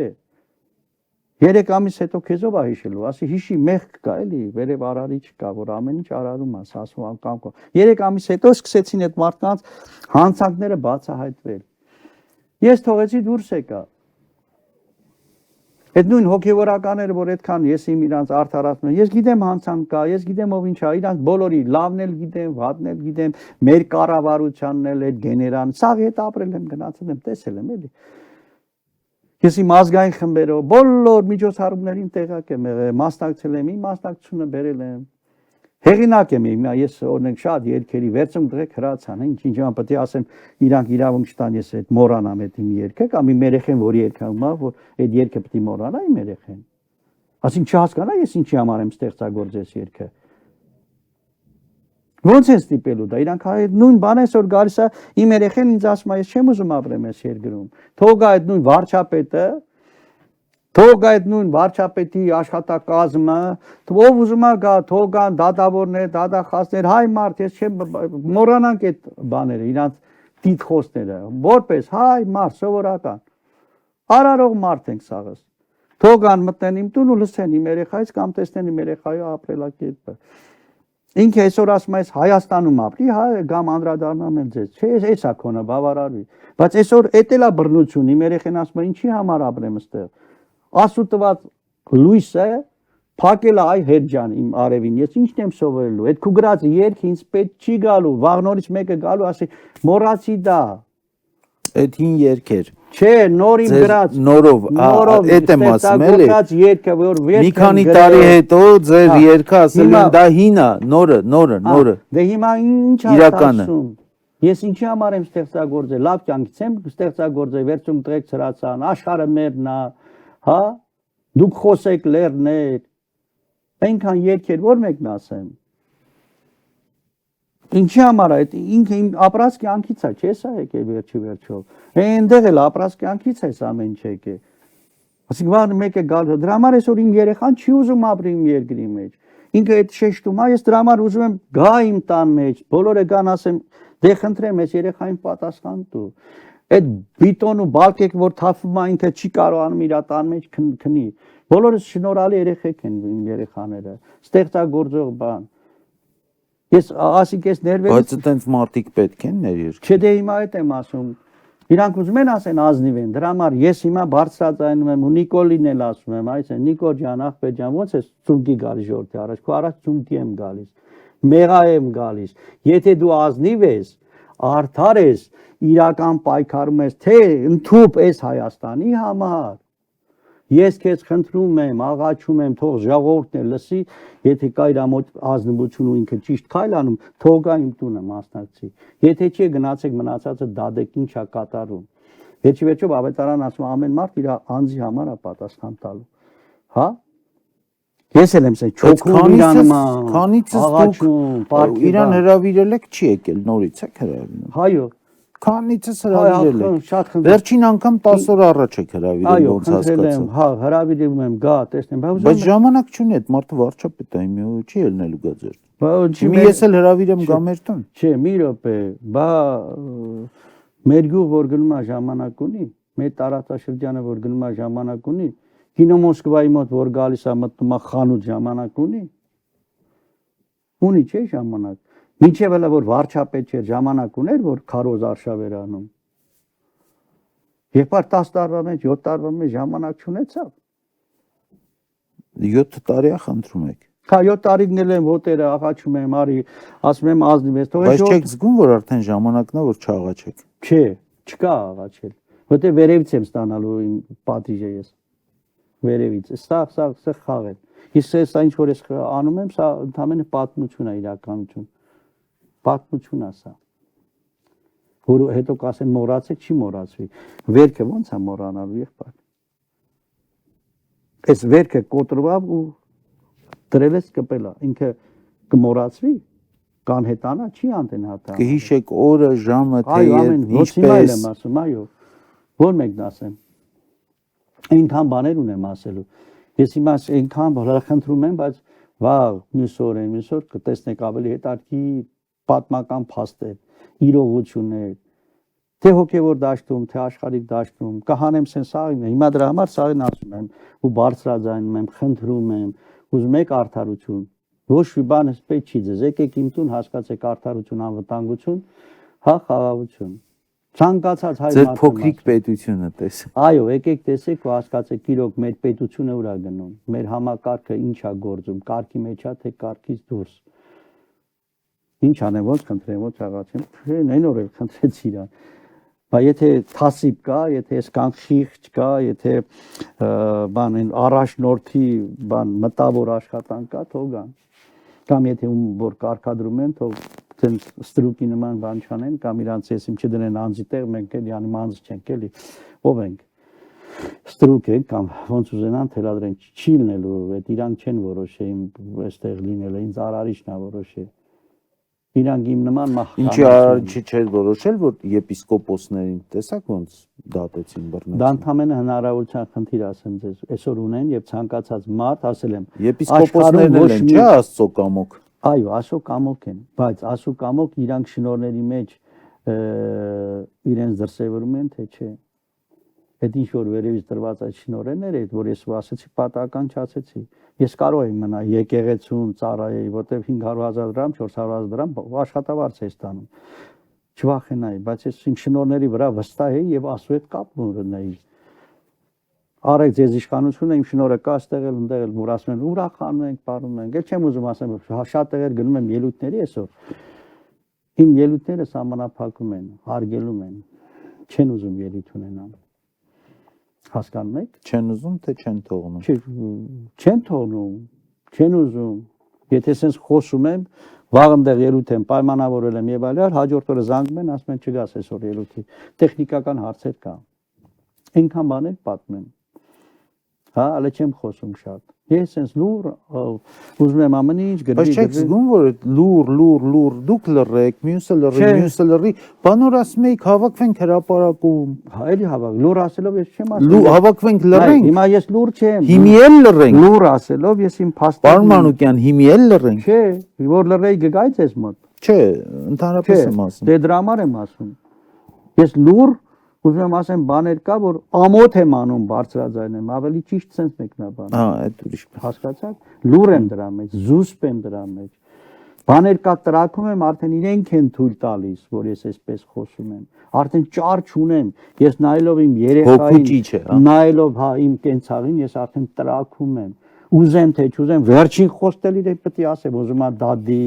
3 ամիս հետո քեզով է հիշելու, ասի հիշի մեղք կա էլի, վերև արարիչ կա, որ ամեն ինչ արարում ես, ասում կամ 3 ամիս հետո սկսեցին այդ մարդկանց հանցանքները բացահայտվել։ Ես թողեցի դուրս եկա։ Այդ նույն հոգևորականները, որ այդքան ես իմ իրանց արդարացնում եմ, ես գիտեմ հանցանք կա, ես գիտեմ ով ինչ է, իրանց բոլորի լավն էլ գիտեմ, վատն էլ գիտեմ, մեր կառավարությանն էլ այդ գեներան, սաղի հետ ապրել եմ, գնացել եմ, տեսել եմ էլի։ Ես իմ ազգային խմբերով բոլոր միջոցառումներին տեղակ եմ եղել, մասնակցել եմ, իմ մասնակցությունը բերել եմ։ Հեղինակ եմ հիմա ես օրինակ շատ երկերի վերցում դրեք հրացան, ինչ ման պետք է ասեմ իրանք իրավունք չտան ես այդ մոռանամ այդ իմ երգը կամ իմ երեխեն որ երգում է, որ այդ երգը պետք է մոռանա իմ երեխեն։ Ասին չհասկանա ես ինչի համար եմ ստեղծագործես երգը։ Ոնց է ստիպելու դա իրանք նույն բանը այսօր գալիս է իմ երեխեն ինձ ասում է ես չեմ ուզում ապրեմ այս երկրում թող այդ նույն վարչապետը թող այդ նույն վարչապետի աշխատակազմը ով ուզում է գա թող գան դատավորներ դատախազներ հայ մարդ ես չեմ մոռանանք այդ բաները իրանք տիտխոսները որպես հայ մարդ սովորական արարող մարդ ենք սաղս թող գան մտնեն իմ տուն ու լսեն իմ երեխայից կամ տեսնեն իմ երեխայի ապրելակերպը Ինքը այսօր ասում ես Հայաստանում ապրի, հա, գամ անդրադառնամ էլ ձեզ։ Չէ, էս է քոնը բավարարվի։ Բայց այսօր էդ էլ է բռնություն, իմ երեխեն ասում է ինչի համար ապրեմ այստեղ։ Աստծո տված լույսը Փակել այ հեր ջան իմ արևին, ես ինչն եմ սովորելու։ Այդ քու գրած երգ ինձ պետք չի գալու, վաղնորից մեկը գալու ասի մոռացի դա։ Այդ հին երգեր։ Չէ, նորին գրած։ Նորով, այդ եմ ասում էլի։ Երգը որ Մի քանի տարի հետո ձեր երգը ասել են դա հինա, նորը։ Դե հիմա ինչ ասում։ Ես ինչի համար եմ ստեղծագործել, լավ կյանքից եմ ստեղծագործել, վերջում տղեկ ծրացան, աշխարհը մերն է, հա։ Դուք խոսեք լերներ։ Այնքան երգեր որ մեկն ասեմ։ Ինչի համար այդ ինքը իմ ապրած կյանքից է, չէ՞ սա եկել վերջով։ Այնտեղ էլ ապրած կյանքից է ամեն ինչ եկել։ Ասիկ վաղ մեկը գալ, դրա համար այսօր իմ երեխան չի ուզում ապրի իմ երկրի մեջ։ Ինքը այդ շեշտում է, ես դրա համար ուզում եմ գա իմ տան մեջ, բոլորը գան ասեմ, դե խնդրեմ, ես երեխային պատասխան տու։ Այդ բիտոն ու բալկեք որ թափվում է ինքը չի կարողանում իր տան մեջ քնի։ Բոլորս շնորհալի երեխեք են իմ երեխաները, ստեղծագործող բան։ Ես ասիկ ես ներվերից Բայց այտենց մարդիկ պետք են մեր երկրում։ Չէ, դե հիմա այդ եմ ասում։ Իրանք ուզում են ասեն ազնիվ են, դրա համար ես հիմա բարձրացնում եմ ու Նիկոլին էլ ասում եմ, այս է Նիկոլ ջան, աղբեր ջան, ոնց է ծունկի գալիս ժողովրդի առաջ, քո առաջ ծունկի եմ գալիս, մեղա եմ գալիս։ Եթե դու ազնիվ ես, արդար ես, իրական պայքարում ես, թե ընդཐུպ ես Հայաստանի համար։ Ես քեզ խնդրում եմ, աղաչում եմ, թող ժողովուրդն էլ լսի, եթե կա իր մոտ ազնվություն ու ինքը ճիշտ քայլ անում, թող գա իմ տունը մասնակցի։ Եթե չի գնացեք մնացածը դադեք ինչա կատարում։ Վերջիվերջով ավետարան ասում ամեն մարդ իր անձի համար է պատասխան տալու։ Հա? Ես էլ եմ ասել, չոքում իրան աղաչում, իրան հրավիրել եք չի եկել, նորից եք հրավիրել։ Հայո։ Քանիցս հրավիրել եք։ Վերջին անգամ 10 օր առաջ եք հրավիրել, ոնց հասկացա։ Հա, հրավիրում եմ, գա, տեսնեմ, բայց ժամանակ չունի, այդ մարդը վարչապետ է, չի ելնելու գա ձեր։ Մի ես էլ հրավիրեմ գա մեր տուն։ Չէ, մի րոպե, բա մեր գյուղ որ գնում է ժամանակ ունի, մեր տարածաշրջանը որ գնում է ժամանակ ունի, Կինո Մոսկվայի մոտ որ գալիս է մտնում է խանութ ժամանակ ունի։ Ունի չէ ժամանակ։ Մինչև էլ որ վարչապետ չէր ժամանակ ուներ որ քարոզ արշավեր անում։ Երբ 10 տարվա մեջ 7 տարվա մեջ ժամանակ չունեցավ։ 7 տարի է խնդրում եք։ Հա 7 տարիքն եմ ոտերը աղաչում եմ, արի, ասում եմ ազնիվ ես, թող Բայց չեք զգում որ արդեն ժամանակն է որ չաղաչեք։ Չէ, չկա աղաչել։ Որտե վերևից եմ ստանալու իմ պատիժը ես։ Վերևից, սա խաղ է։ Իսկ սա ինչ որ ես անում եմ, սա ընդհանրապես պատմություն է իրականություն։ Պատմություն է սա։ Որ հետո կասեն մոռացեք, չի մոռացվի։ Վերքը ո՞նց է մոռանալու եղբայր։ Այս վերքը կոտրվավ ու դրելես կպելա, ինքը կմոռացվի, կան հետանա, չի անտենհատա։ Կհիշեք օրը, ժամը, թե ինչպես։ Եմ ասում, այո։ Որ մեկն ասեմ։ Այնքան բաներ ունեմ ասելու։ Ես հիմա այնքան խնդրում եմ, բայց վաղ մյուս օր կտեսնեք ավելի հետաքրքիր պատմական փաստեր, իրողություններ, թե հոգևոր դաշտում, թե աշխարհիկ դաշտում, կհանեմ սեն սաղին, հիմա դրա համար սաղին ասում եմ ու բարձրաձայնում եմ, խնդրում եմ, ուզում եք արդարություն, ոչ մի բան պետք չի ձեզ, եկեք իմ տուն հասկացեք արդարություն, անվտանգություն, հա խաղաղություն։ Ցանկացած հայ մարդու։ Ձեր փոքրիկ պետությունը տեսեք։ Այո, եկեք տեսեք ու հասկացեք իրոք մեր պետությունը ուր է գնում, մեր համակարգը ինչ է գործում, կարգի մեջ է թե կարգից դուրս։ Ինչ անեմ, ոնց խնդրեմ, ոնց աղաչեմ, այն օրը խնդրեցի իրան։ Բայց եթե թասիբ կա, եթե կանխիղճ կա, եթե բան այն առաջնորդի բան մտավոր աշխատանք կա, թող գան։ Կամ եթե ում որ կարգադրում են, թող ցենց ստրուկի նման բան չանեն, կամ իրանց եսիմ չդնեն անձի տեղ, մենք էլ յանի անձ չենք էլի, ով ենք։ Ստրուկ ենք կամ ոնց ուզենան թելադրեն, չի լինելու, այդ իրանք չեն որոշել, այստեղ լինելը, ինձ արարիչն է որոշել։ Իրանք իմ նման մահկանացին։ Ինչի արարիչը չէր որոշել, որ եպիսկոպոսներին տեսակ ոնց դատեցին բռնեցին։ Դա ընդհանրապես հնարավորության խնդիր ասեմ ձեզ, այսօր ունեն եւ ցանկացած մարդ ասել եմ։ Եպիսկոպոսներն էլ են, չէ՞ Աստծո կամոք։ Այո, Աստծո կամոք են, բայց Աստծո կամոք իրանք շնորհների մեջ իրենց դրսևորում են, թե չէ։ Այդ ինչ որ վերևից տրված այդ շնորհներն այդ որ ես ասեցի պատահական չասեցի։ Ես կարող եմ մնա եկեղեցուն ծառայեի, որտեվ 500,000 դրամ, 400,000 դրամ աշխատավարձ է ստանում։ Չվախենայի, բայց ես իմ շնորհների վրա վստահ եի եւ Աստծո հետ կապ ունեի։ Արեք ձեզ իշխանությունը իմ շնորհը կա ստեղել ընդեղել որ ասում են ուրախանում ենք բարում ենք էլ չեմ ուզում ասեմ շատ տեղեր գնում եմ ելույթների այսօր իմ ելույթները սահմանափակում են հարգելում են չեն ուզում ելույթ ունենալ հասկանում եք Չեն ուզում թե չեն թողնում չեն թողնում չեն ուզում եթե sense խոսում եմ վաղ ընդեղ ելույթ եմ պայմանավորել եմ եւ այլն հաջորդ օրը զանգում են ասում են չգաս այսօր ելույթի տեխնիկական հարցեր կա այնքան բաներ պատմեն հա ալը չեմ խոսում շատ ես sense լուր ուզում եմ ամեն ինչ գրի Բայց չեք զգում որ լուր դուք լռեք մյուսը լռի բանոր ասում եք հավաքվենք հրապարակում հա էլի հավաք լուր ասելով ես չեմ ասում հավաքվենք լռենք հիմա ես լուր չեմ Հիմի էլ լռենք լուր ասելով ես իմ փաստը Պարոն Մանուկյան հիմի էլ լռենք չէ որ լռեի գգայց ես մոտ Չէ ընդհանրապես եմ ասում դե դրա համար եմ ասում ես լուր ուզում եմ ասեմ բաներ կա որ ամոթ եմ անում բարձրաձայն եմ ավելի ճիշտ sense մեկնաբան հա այդ ուրիշ հասկացաք լուր եմ դրա մեջ զուսպ եմ դրա մեջ բաներ կա տրակում եմ արդեն իրենք են թույլ տալիս որ ես այսպես խոսում եմ արդեն ճար չունեմ ես նայելով իմ երեխային նայելով հա իմ կենցաղին ես արդեն տրակում եմ ուզեմ թե չուզեմ վերջին խոստել իրեն պետք է ասեմ ուզում է դադի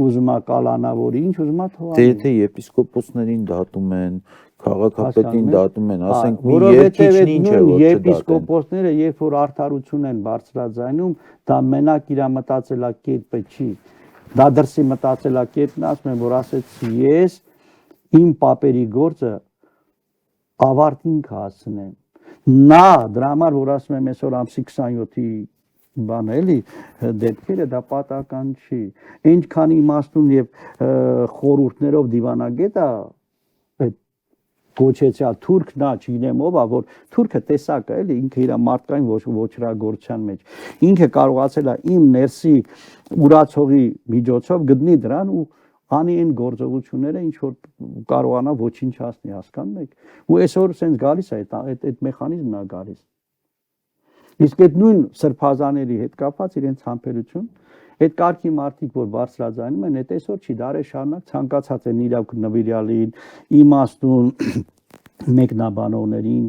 ուզում է կալանավորի ինչ ուզում է թողի Դե եթե եպիսկոպոսներին դատում են քաղաքապետին դատում են ասենք մի երկիչն ինչ է որ եպիսկոպոսները երբ որ արդարություն են բարձրաձայնում դա մենակ իր մտածելակերպը չի դա դրսի մտածելակերպն ասում եմ որ ասեց ես իմ պապերի գործը ավարտին կհասցնեմ նա դրա համար որ ասում եմ այսօր ամսի 27-ի բան էլի դեպքերը դա պատական չի ինչքան իմաստուն եւ խորհուրդներով դիվանագետ է այդ կոչեցյալ թուրքն է չգիտեմ ով է որ թուրքը տեսակ է էլի ինքը իր մարդկային ոչրագործության մեջ ինքը կարողացել է իմ ներսի ուրացողի միջոցով գտնի դրան ու անի այն գործողությունները ինչ որ կարողանա ոչնչացնի հասկանում եք ու այսօր sense գալիս է այդ մեխանիզմն է գալիս Իսկ այդ նույն սրբազաների հետ կապված իրենց համբերություն, այդ կարգի մարդիկ, որ բարձրաձայնում են, այդ այսօր չի դարեր շարունակ ցանկացած են իրավք նվիրալին, իմաստուն մեկնաբանողներին,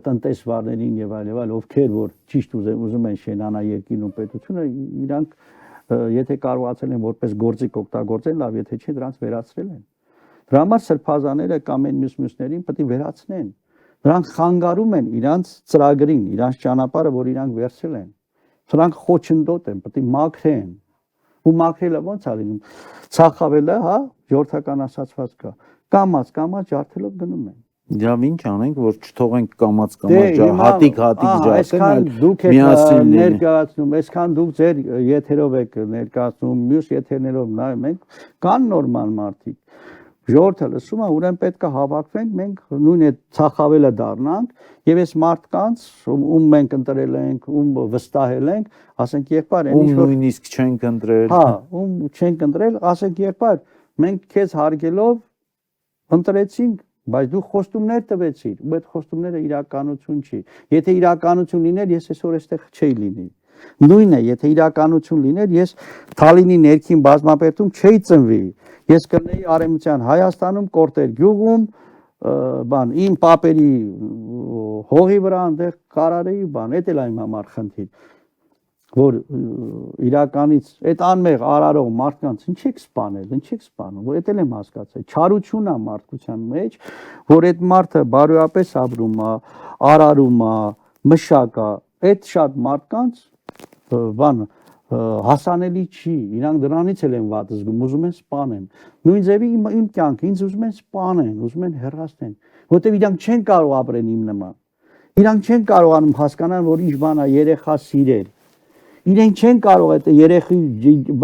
տնտեսվարներին եւ այլ, ովքեր որ ճիշտ ուզում են շենանա երկիրն ու պետությունը, իրանք եթե կարողացել են որպես գործիք օգտագործել, լավ, եթե չէ, դրանց վերացրել են։ Դրա համար սրբազաները կամ այն մյուսներին պետք է վերացնեն։ Նրանք խանգարում են իրանց ծրագրին, իրանց ճանապարհը, որ իրանք վերցրել են։ Նրանք խոչընդոտ են, պետք է մաքրեն։ Ու մաքրելը ո՞նց է լինում։ Ցախավելը, հա, ժողովրդական ասացված կա։ Կամած ջարդելով գնում են։ Դրանով ինչ անենք, որ չթողենք կամած հատիկ ջարդեն, դուք եք ներկայացնում, այսքան դուք ձեր եթերով եք ներկայացնում, մյուս եթերներով նայում ենք, կան նորմալ մարդիկ։ Ժողովուրդը լսում է, ուրեմն պետք է հավաքվենք, մենք նույն այդ ցախավելը դառնանք եւ այս մարդկանց, ում մենք ընտրել ենք, ում վստահել ենք, ասենք եղբայր, այն ինչ որ նույնիսկ չենք ընտրել։ Հա, ում չենք ընտրել, ասենք եղբայր, մենք քեզ հարգելով ընտրեցինք, բայց դու խոստումներ տվեցիր, ու այդ խոստումները իրականություն չի։ Եթե իրականություն լիներ, ես այսօր այստեղ չէի լինի։ Նույնն է, եթե իրականություն լիներ, ես Թալինի ներքին բազմապետում չէի ծնվի։ Ես կլինեի Արևմտյան Հայաստանում, Կորտեր գյուղում, բան, իմ պապերի հողի վրա այնտեղ կարարեի, բան, դա էլ իմ համար խնդիր, որ իրականից այդ անմեղ արարող մարդկանց ինչ եք սպանել, որ դա էլ եմ հասկացել, չարություն է մարդկության մեջ, որ այդ մարդը բարոյապես ապրում է, արարում է, մշակ է, այդ շատ մարդկանց բան հասանելի չի, իրանք դրանից էլ են վատ զգում, ուզում են սպանեն։ Նույն ձևի իմ կյանքը ինձ ուզում են սպանեն, ուզում են հեռացնեն, որտեղ իրանք չեն կարող ապրեն իմ նման։ Իրանք չեն կարողանում հասկանալ, որ ինչ բան է երեխա սիրել։ Իրենք չեն կարող այդ երեխի,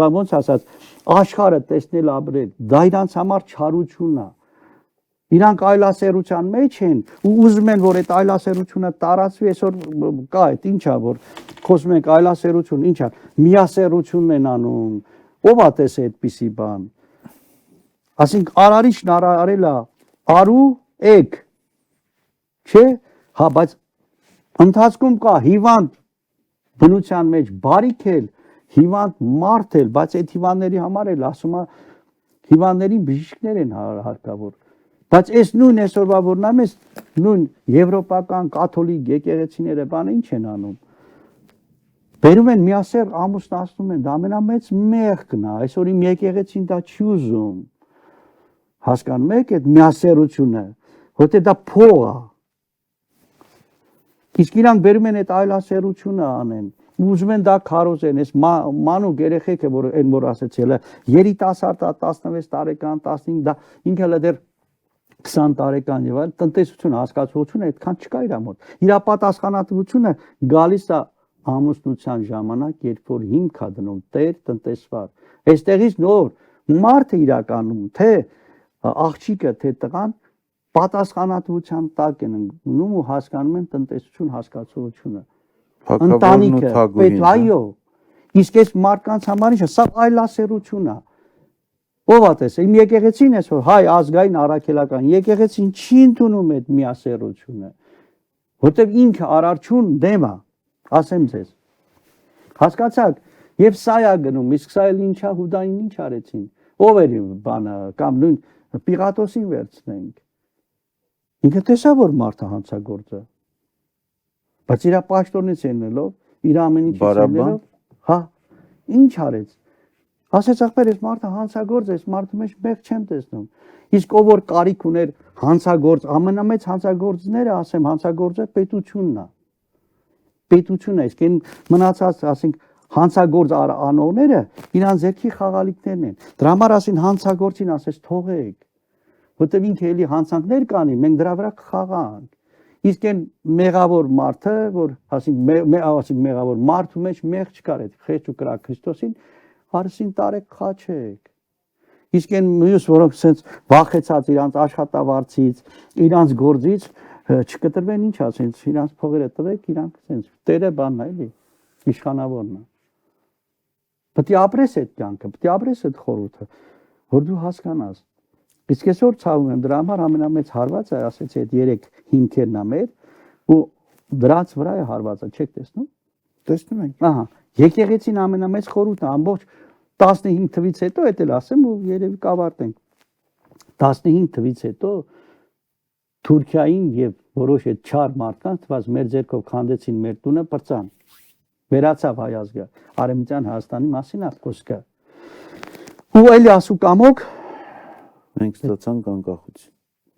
ոնց ասած, աշխարհը տեսնել ապրել։ Դա իրանց համար չարություն է։ Իրանք այլասերության մեջ են ու ուզում են որ այդ այլասերությունը տարածվի այսօր կա այդ ինչա որ խոսում ենք այլասերություն ինչա միասերությունն են անում ով է տեսել այդպիսի բան ասենք արարիչն արարել է արու էկ չէ հա բայց ընթացքում կա հիվանդ բնության մեջ բարիք էլ հիվանդ մարդ էլ բայց այդ հիվանդների համար էլ ասում է հիվանդներին բժիշկներ են հարկավոր Բայց այս նույն այսօրվա որ նայում ես նույն եվրոպական կաթոլիկ եկեղեցիները բանը ինչ են անում։ Բերում են միասեռ ամուսնացնում են, դա ամենամեծ մեղքն է, այսօր իմ եկեղեցին դա չի ուզում։ Հասկանում եք այդ միասեռությունը, որտեղ դա փող է։ Իսկ իրանք բերում են այդ այլասեռությունը անեն, ուզում են դա քարոզեն, այս մանուկ երեխեքը, որ այն որ ասեցել է, երիտասարդ 16 տարեկան, 15, դա ինքը հələ դեռ 20 տարեկան եւ այլ տնտեսություն հասկացողությունը այդքան չկա իր մոտ։ Իր պատասխանատվությունը գալիս է ամուսնության ժամանակ, երբ որ հիմք է դնում տեր տնտեսվար։ Այստեղից նոր մարդը իրականում թե աղջիկը թե տղան պատասխանատվության տակ են ընկնում ու հասկանում են տնտեսություն հասկացողությունը։ Ընտանիքը, պետք այո։ Իսկ այս մարդկանց համար ինչ է, սա այլասերություն է։ Ո՞վ է տեսել, իմ եկեղեցին է որ հայ ազգային առաքելական եկեղեցին չի ընդունում այդ միասեռությունը, որտեղ ինքը արարչուն դեմ է, ասեմ ձեզ։ Հասկացաք, եւ սա է գնում, իսկ սա էլ ինչա Հուդային ինչ արեցին։ Ով էր բանը կամ նույն Պիղատոսին վերցնենք։ Ինքը տեսա որ մարդը հանցագործ է։ Բայց իր պաշտոնից ելնելով, իր ամեն ինչից ելնելով, հա, ինչ արեց։ Ասեց ախպեր, այս մարդը հանցագործ է, այս մարդու մեջ մեղք չեմ տեսնում։ Իսկ ով որ կարիք ուներ հանցագործ, ամենամեծ հանցագործները, ասեմ, հանցագործը պետությունն է։ Պետությունն է, իսկ այն մնացած, ասենք, հանցագործ անողները իրանց ձեռքի խաղալիքներն են։ Դրա համար ասին հանցագործին ասես թողեք։ Որտեւ ինքը էլի հանցանքներ կանի, մենք դրա վրա կխաղանք։ Իսկ այն մեղավոր մարդը, որ ասենք մեղավոր մարդու մեջ մեղ չկար, այդ խեղճ ու կրակ Քրիստոսին հարսին տարեք խաչեք։ Իսկ այն մյուս որոնք sense վախեցած իրանց աշխատավարձից, իրանց գործից չկտրվեն ինչ ասենց, իրանց փողերը տվեք, իրանք sense տերը բանն է էլի, իշխանավորն է։ Պետք է ապրես այդ կյանքը, պետք է ապրես այդ խորհուրդը, որ դու հասկանաս։ Իսկ այսօր ցավում եմ դրա համար ամենամեծ հարվածը, ասեցի այդ 3 հիմքերն է մեր ու դրանց վրա է հարվածը, չեք տեսնում։ Տեսնում ենք։ Ահա, եկեղեցին ամենամեծ խորհուրդն է, ամբողջ 15 թվից հետո էդ էլ ասեմ ու երևի կավարտենք։ 15 թվից հետո Թուրքիային եւ որոշ այդ չար մարդկանց թվաց մեր ձեռքով քանդեցին մեր տունը բրծան։ Վերացավ հայ ազգը, Արևմտյան Հայաստանի մասին է խոսքը։ Ու էլի ասու կամոք մենք ստացանք անկախություն։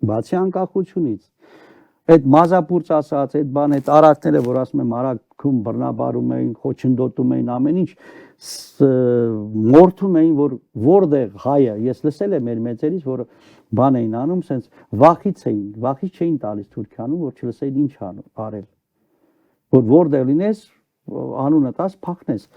Բացի անկախությունից, այդ մազապուրց ասած, այդ բան, այդ արակները, որ ասում եմ արակում բռնաբարում էին, խոչընդոտում էին ամեն ինչ, մորթում էին, որ որտեղ հայը, ես լսել եմ մեր մեծերից, որ բան էին անում, սենց վախից չէին տալիս Թուրքիանում, որ չլսեին ինչ արել։ Որ որտեղ լինես, անունը տաս, փախնես։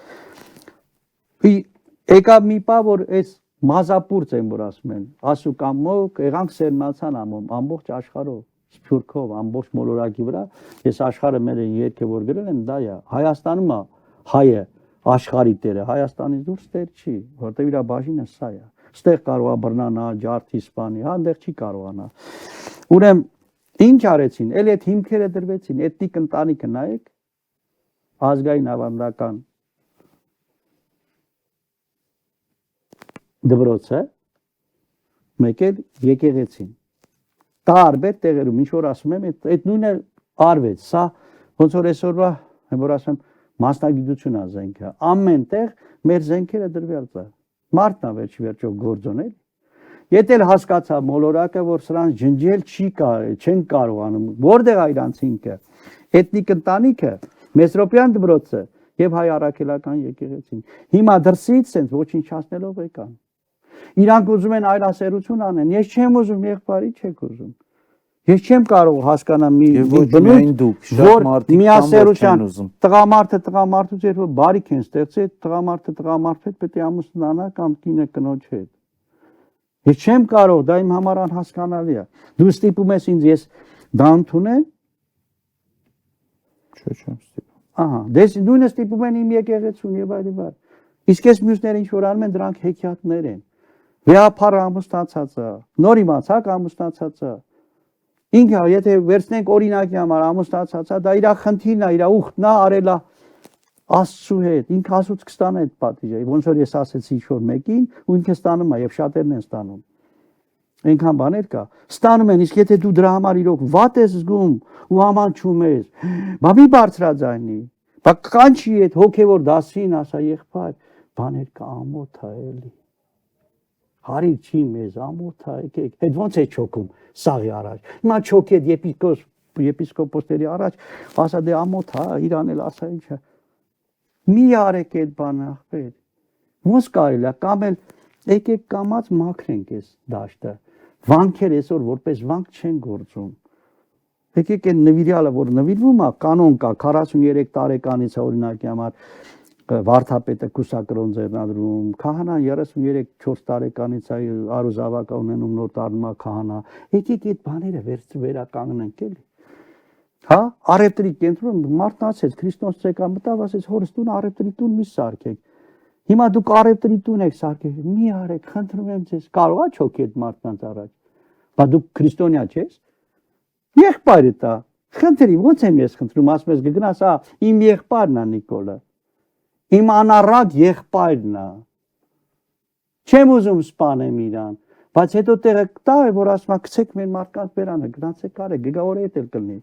Եկավ մի պահ, որ այս մազապուրց են, որ ասում են, ասու կամոք, եղանք սերմացան ամոմ, ամբողջ աշխարհով, Սփյուռքով, ամբողջ մոլորակի վրա, ես աշխարհը մեր երկը որ գրել եմ, դա է, Հայաստանում է հայը աշխարհի տերը, Հայաստանից դուրս տեր չի, որտեղ իր բաժինը սա է։ Ստեղ կարող է բռնանալ, ջարդի սպանի, հա, այնտեղ չի կարողանա։ Ուրեմն ինչ արեցին, էլի այդ հիմքերը դրվեցին, էթնիկ ընտանիքը նայեք, ազգային ավանդական դպրոցը, մեկ էլ եկեղեցին։ Տարբեր տեղերում, ինչ որ ասում եմ, այդ նույնը արվեց, սա ոնց որ այսօրվա, որ ասեմ, մասնագիտություն է զենքը, ամեն տեղ մեր զենքերը դրված է։ Մարդն է վերջի վերջով գործոնել։ Եթե հասկացա մոլորակը, որ սրանց ջնջել չեն կարողանում, որտեղ է իրանց ինքը, էթնիկ ընտանիքը, Մեսրոպյան դպրոցը եւ հայ առաքելական եկեղեցին։ Հիմա դրսից sense ոչնչացնելով եկան։ Իրանք ուզում են այլասերություն անեն, ես չեմ ուզում, եղբայրի չեք ուզում։ Ես չեմ կարող հասկանալ մի բնույթ, որ միասերության տղամարդուց երբ որ բարիք են ստեղծել, տղամարդը պետք է ամուսնանա կամ կինը կնոջ հետ։ Ես չեմ կարող, դա իմ համար անհասկանալի է։ Դու ստիպում ես ինձ, ես դա ընդունեմ։ Չէ, չեմ ստիպում։ Ահա, դες նույնը ստիպում են իմ եկեղեցուն եւ այլ եւ այլ։ Իսկ այս մյուսները ինչ որ անում են, դրանք հեքիաթներ են։ Վեհափարը ամուսնացած է, նոր իմացակ ամուսնացած է։ Ինքը եթե վերցնենք օրինակի համար ամուսնացած է, դա իր խնդիրն է, իր ուխտն է, արել է Աստծու հետ, ինքը Աստծուց կստանա այդ պատիժը։ Ոնց որ ես ասեցի ինչ որ մեկին, ու ինքը ստանում է եւ շատերն են ստանում։ Այնքան բաներ կա։ Ստանում են, իսկ եթե դու դրա համար իրոք վատ ես զգում ու ամանչում ես, բա մի բարձրաձայնի։ Բա կանչի այդ հոգևոր դասին, ասա եղբայր, բաներ կա ամոթ է էլի։ Հարիր չի մեզ ամոթ է, եկեք։ Այդ ոնց է չոքում սաղի առաջ։ Հիմա չոքի այդ եպիսկոպոսների առաջ, ասա դե ամոթ է, իրան էլ ասա ինչ է։ Մի արեք այդ բանը, ախպեր։ Ոնց կարելի է, կամ էլ եկեք կամած մաքրենք այս դաշտը։ Վանքեր այսօր որպես վանք չեն գործում։ Եկեք այն նվիրյալը, որ նվիրվում է, կանոն կա 43 տարեկանից օրինակի համար վարդապետը կուսակրոն ձեռնադրում, քահանան 33-4 տարեկանից արուզավակ ունենում նոր դառնում է քահանա։ Եկեք այդ բաները վերականգնենք էլի։ Հա, արևտրի կենտրոն մարտնացեց, Քրիստոս ցեկա մտավ, ասեց հորս տուն արևտրի տուն մի սարքեք։ Հիմա դուք արևտրի տուն եք սարքել, մի արեք, խնդրում եմ ձեզ, կարող է չոքի այդ մարդկանց առաջ։ Բա դուք քրիստոնյա չես։ Եղբայրը տա, խնդրի, ո՞նց եմ ես խնդրում, ասում ես գնաս, հա, իմ եղբայրն է Նիկոլը։ Իմ անառակ եղբայրն է։ Չեմ ուզում սպանեմ իրան, բայց հետո տեղը տա է, որ ասում է գցեք մեր մարդկանց բերանը, գնացեք արեք, գգավորը հետ էլ կլինի։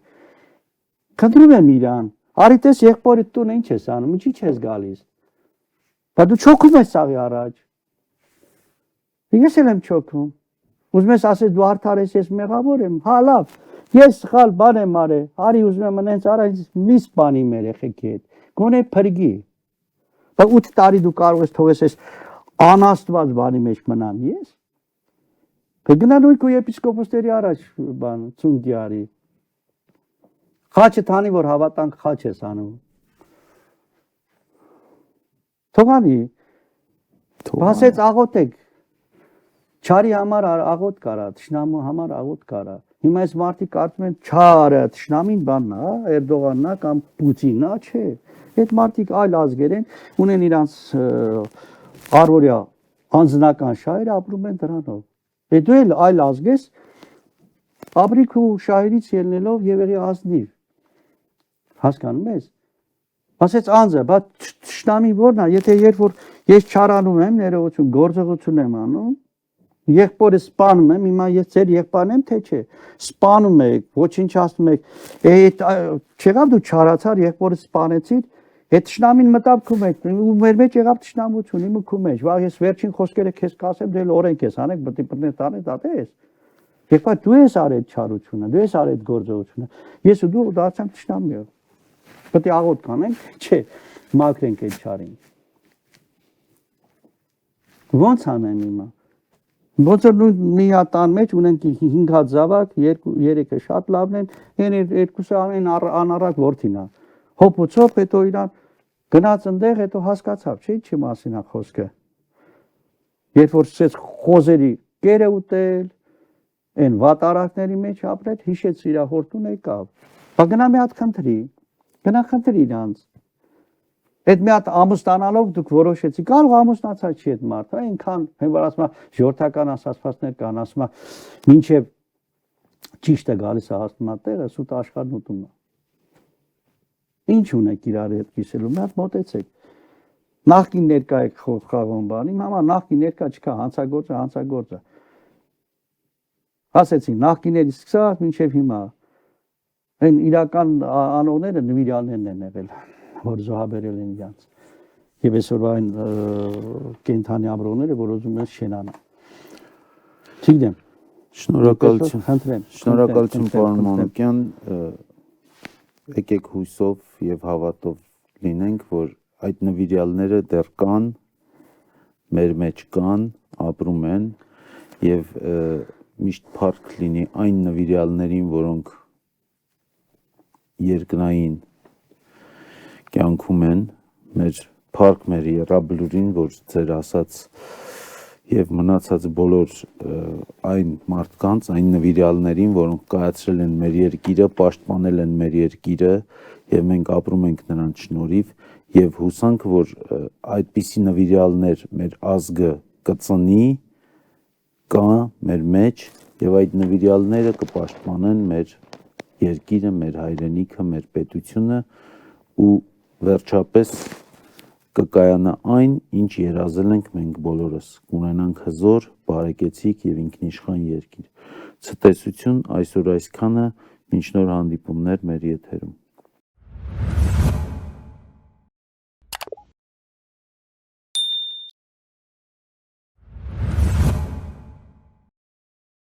Խնդրում եմ իրան, արի տես եղբայրդ տունը ինչ ես անում, ինչի չես գալիս։ Բա դու չոքում ես սաղի առաջ։ Ես էլ եմ չոքում։ Ուզում ես ասես դու արդար ես, ես մեղավոր եմ, հա լավ, ես սխալ բան եմ արել, արի ուզում եմ նենց արա մի սպանի մեր երեխեքի հետ, գոնե փրկի։ Բա 8 տարի դու կարող ես թողես այս անաստված բանի մեջ մնամ ես։ Գնա նույնք ու եպիսկոպոսների առաջ բան ծունկի արի։ Խաչը տանի, որ հավատանք խաչ ես անում։ Թողանի, բասեց աղոտ եք, չարի համար աղոտ կարա, թշնամու համար աղոտ կարա, հիմա այս մարդի կարծում են չարը, թշնամին բանն է, Էրդողանն է կամ Պուտինն է, չէ, այդ մարդիկ այլ ազգեր են, ունեն իրանց առօրյա անձնական շահերը, ապրում են դրանով, դու էլ այլ ազգ ես, ապրիք ու շահերից ելնելով և եղի ազնիվ, հասկանում ես, ասեց անձը, բա թշնամի որն է, եթե երբ որ ես չարանում եմ, ներողություն, գործողություն եմ անում, եղբորը սպանում եմ, հիմա ես ձեր եղբայրն եմ, թե չէ, սպանում եք, ոչնչացնում եք, չեղավ դու չարացար, եղբորը սպանեցիր, այդ թշնամին մտավ քո մեջ, ու մեր մեջ եղավ թշնամություն, իմը քո մեջ, վաղ ես վերջին խոսքերը քեզ կասեմ, դու էլ օրենք ես անեք, բտի պրնես անես, դատես, եղբայր դու ես արել չարությունը, դու ես արել գործողությունը, ես ու դու դարձանք թշնամի Պետք է աղոտ կանենք, չէ, մաքրենք այդ չարին։ Ոնց անեմ հիմա։ Ոնց որ մի տան մեջ ունենք 5 հատ զավակ, 3-ը շատ լավն են, այն երկուսը ամեն անառակ որդին է։ Հոպուցոպ հետո իրան գնաց ընդեղ, հետո հասկացավ, չէ՞ ինչի մասին է խոսքը։ Երբ որ սկսեց խոզերի կերը ուտել, այն վատարակների մեջ ապրել, հիշեց իր հորտուն եկավ։ Բա գնա մի հատ խնդրի։ Գնա խնդրի իրանց։ Այդ մի հատ ամուսնանալով դուք որոշեցիք, կարող ամուսնացած չի այդ մարդը, այնքան, որ ասում է ժողովրդական ասացվածներ կան, ասում է մինչև ճիշտը գալիս է հասնում է տեղը, սուտ աշխարհն ուտում է։ Ինչ ունեք իրար հետ կիսելու, մի հատ մոտեցեք։ Նախկին ներկա եք խաղում բան, իմ համար նախկին ներկա չկա, հանցագործը։ Ասեցին, նախկիներից սկսած մինչև հիմա Այն իրական անողները նվիրյալներն են եղել, որ զոհաբերել են իրանց։ Եվ այսօր այն կենթանի ամրողները, որ ուզում են շենանա։ Չգիտեմ։ Շնորհակալություն պարոն Մանուկյան, եկեք հույսով եւ հավատով լինենք, որ այդ նվիրյալները դեռ կան, մեր մեջ կան, ապրում են եւ միշտ փառք լինի այն նվիրյալներին, որոնք երկնային կյանքում են, մեր փառք մեր Եռաբլուրին, որ ձեր ասած եւ մնացած բոլոր այն մարդկանց, այն նվիրյալներին, որոնք կայացրել են մեր երկիրը, պաշտպանել են մեր երկիրը եւ մենք ապրում ենք նրանց շնորհիվ եւ հուսանք, որ այդպիսի նվիրյալներ մեր ազգը կծնի, կա մեր մեջ եւ այդ նվիրյալները կպաշտպանեն մեր երկիրը, մեր հայրենիքը, մեր պետությունը ու վերջապես կկայանա այն, ինչ երազել ենք մենք բոլորս, կունենանք հզոր, բարեկեցիկ եւ ինքնիշխան երկիր։ Ցտեսություն այսօր այսքանը, մինչ նոր հանդիպումներ մեր եթերում։